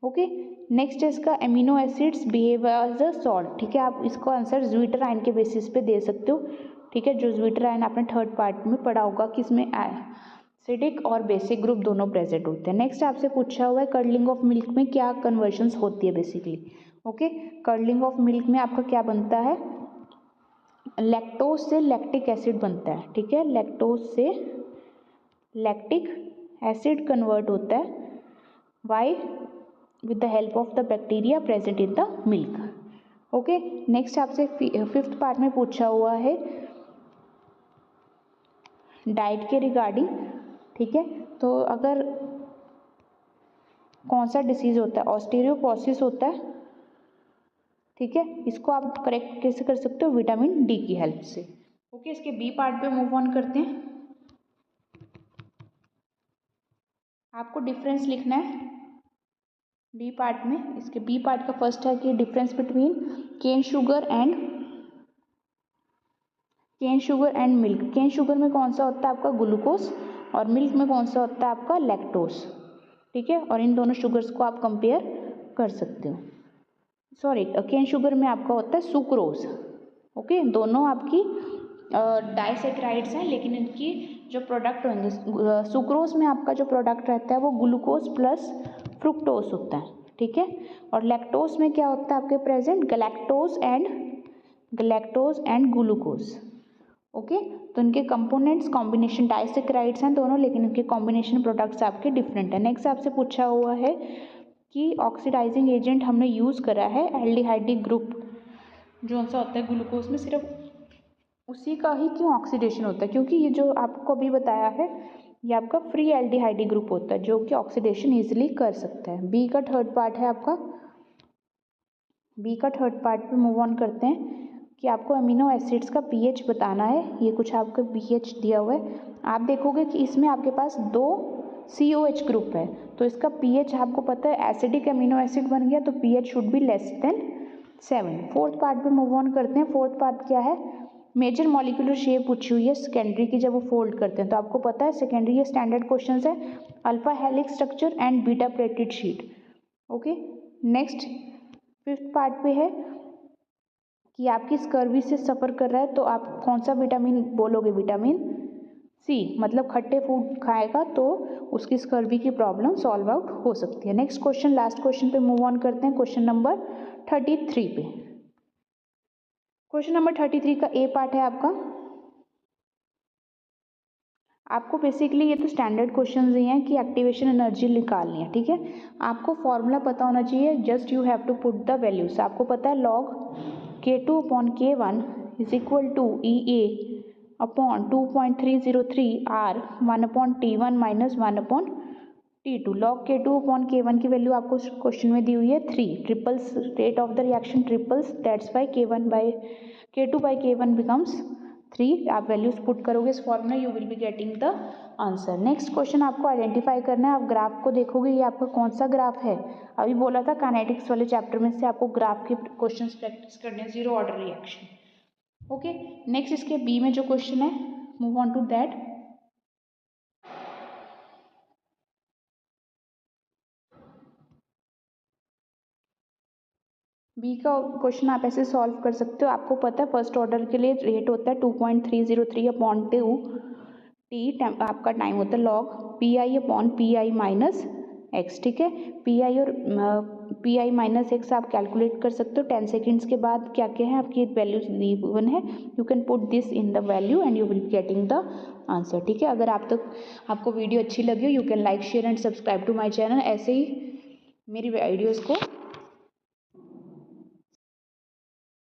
ओके, नेक्स्ट है इसका amino acids behave as a salt. ठीक है, आप इसको आंसर ज्विटर आयन के बेसिस पे दे सकते हो। ठीक है, जो ज्विटर आयन आपने थर्ड पार्ट में पढ़ा होगा कि इसमें एसिडिक और बेसिक ग्रुप दोनों प्रेजेंट होते हैं। नेक्स्ट आपसे पूछा हुआ है कर्डलिंग ऑफ मिल्क में क्या कन्वर्जन्स होती है basically. Okay, curdling of milk में आपका क्या बनता है, लैक्टोज से लैक्टिक एसिड बनता है। ठीक है, लैक्टोज से लैक्टिक एसिड कन्वर्ट होता है, why, with the help of the bacteria present in the milk. Okay, next आपसे फिफ्थ पार्ट में पूछा हुआ है डाइट के रिगार्डिंग। ठीक है, तो अगर कौन सा डिसीज होता है, ऑस्टियोपोरोसिस होता है। ठीक है, इसको आप करेक्ट कैसे कर सकते हो, विटामिन डी की हेल्प से। ओके, इसके बी पार्ट पे मूव ऑन करते हैं। आपको डिफरेंस लिखना है डी पार्ट में। इसके बी पार्ट का फर्स्ट है कि difference between cane sugar and milk. Cane sugar में कौन सा होता है आपका ग्लूकोज, और मिल्क में कौन सा होता है आपका लैक्टोज। ठीक है, और इन दोनों शुगर्स को आप कंपेयर कर सकते हो। सॉरी, केन शुगर में आपका होता है सुक्रोज। ओके, दोनों आपकी डाइसेक्राइड्स हैं, लेकिन इनकी जो प्रोडक्ट होंगे, सुक्रोज में आपका जो प्रोडक्ट रहता है वो ग्लूकोज प्लस फ्रुक्टोज होता है। ठीक है, और लैक्टोज में क्या होता है आपके प्रेजेंट, गलैक्टोज एंड ग्लूकोज। ओके, तो इनके कंपोनेंट्स कॉम्बिनेशन डाइसेक्राइड्स हैं दोनों, लेकिन इनके कॉम्बिनेशन प्रोडक्ट्स आपके डिफरेंट है। नेक्स्ट आपसे पूछा हुआ है कि ऑक्सीडाइजिंग एजेंट हमने यूज़ करा है एल्डिहाइडिक ग्रुप जो सा होता है ग्लूकोज में, सिर्फ उसी का ही क्यों ऑक्सीडेशन होता है, क्योंकि ये जो आपको अभी बताया है ये आपका फ्री एल्डिहाइडिक ग्रुप होता है जो कि ऑक्सीडेशन इजीली कर सकता है। बी का थर्ड पार्ट है आपका, बी का थर्ड पार्ट पे मूव ऑन करते हैं कि आपको अमीनो एसिड्स का पीएच बताना है। ये कुछ आपका पीएच दिया हुआ है, आप देखोगे कि इसमें आपके पास 2 COH ग्रुप है, तो इसका पीएच आपको पता है एसिडिक अमीनो एसिड बन गया, तो pH should be less than 7। Fourth part पे मूव ऑन करते हैं। फोर्थ पार्ट क्या है, मेजर मॉलिक्यूलर शेप पूछी हुई है सेकेंडरी की, जब वो फोल्ड करते हैं तो आपको पता है सेकेंडरी ये स्टैंडर्ड क्वेश्चन है, alpha helix structure and beta pleated sheet. Okay, next fifth part पे है कि आपकी स्कर्वी से सफ़र कर रहा है तो आप कौन सा विटामिन बोलोगे, विटामिन सी, मतलब खट्टे फूड खाएगा तो उसकी स्कर्वी की प्रॉब्लम सॉल्व आउट हो सकती है। नेक्स्ट क्वेश्चन, लास्ट क्वेश्चन पे मूव ऑन करते हैं, क्वेश्चन नंबर 33 पे। क्वेश्चन नंबर 33 का ए पार्ट है आपको बेसिकली ये तो स्टैंडर्ड क्वेश्चंस ही हैं कि एक्टिवेशन एनर्जी निकालनी है। ठीक है, आपको फॉर्मूला पता होना चाहिए, just you have to put the values. आपको पता है log K2 upon K1 is equal to EA upon 2.303 R 1 upon T1 minus 1 upon T2। log K2 upon K1 की वैल्यू आपको क्वेश्चन में दी हुई है 3, triples rate of the reaction triples, that's why K2 by K1 becomes 3। आप वैल्यूज पुट करोगे इस formula, you will be getting the answer. Next question आपको आइडेंटिफाई करना है। आप ग्राफ को देखोगे ये आपका कौन सा ग्राफ है, अभी बोला था काइनेटिक्स वाले चैप्टर में से आपको ग्राफ के क्वेश्चंस प्रैक्टिस करने हैं, zero order reaction. Okay, next इसके बी में जो क्वेश्चन है move on to that. B का क्वेश्चन आप ऐसे सॉल्व कर सकते हो। आपको पता है फर्स्ट ऑर्डर के लिए रेट होता है 2.303 अपॉन 2 टी, आपका टाइम होता है log P I upon P I minus x, ठीक है। पी आई और पी आई माइनस एक्स आप कैलकुलेट कर सकते हो। 10 सेकेंड्स के बाद क्या क्या है आपकी वैल्यूज गिवन है, you can put this in the value and you will getting the answer, ठीक है। अगर आपको वीडियो अच्छी लगी हो, you can like share and subscribe to my channel. ऐसे ही मेरी वीडियोज़ को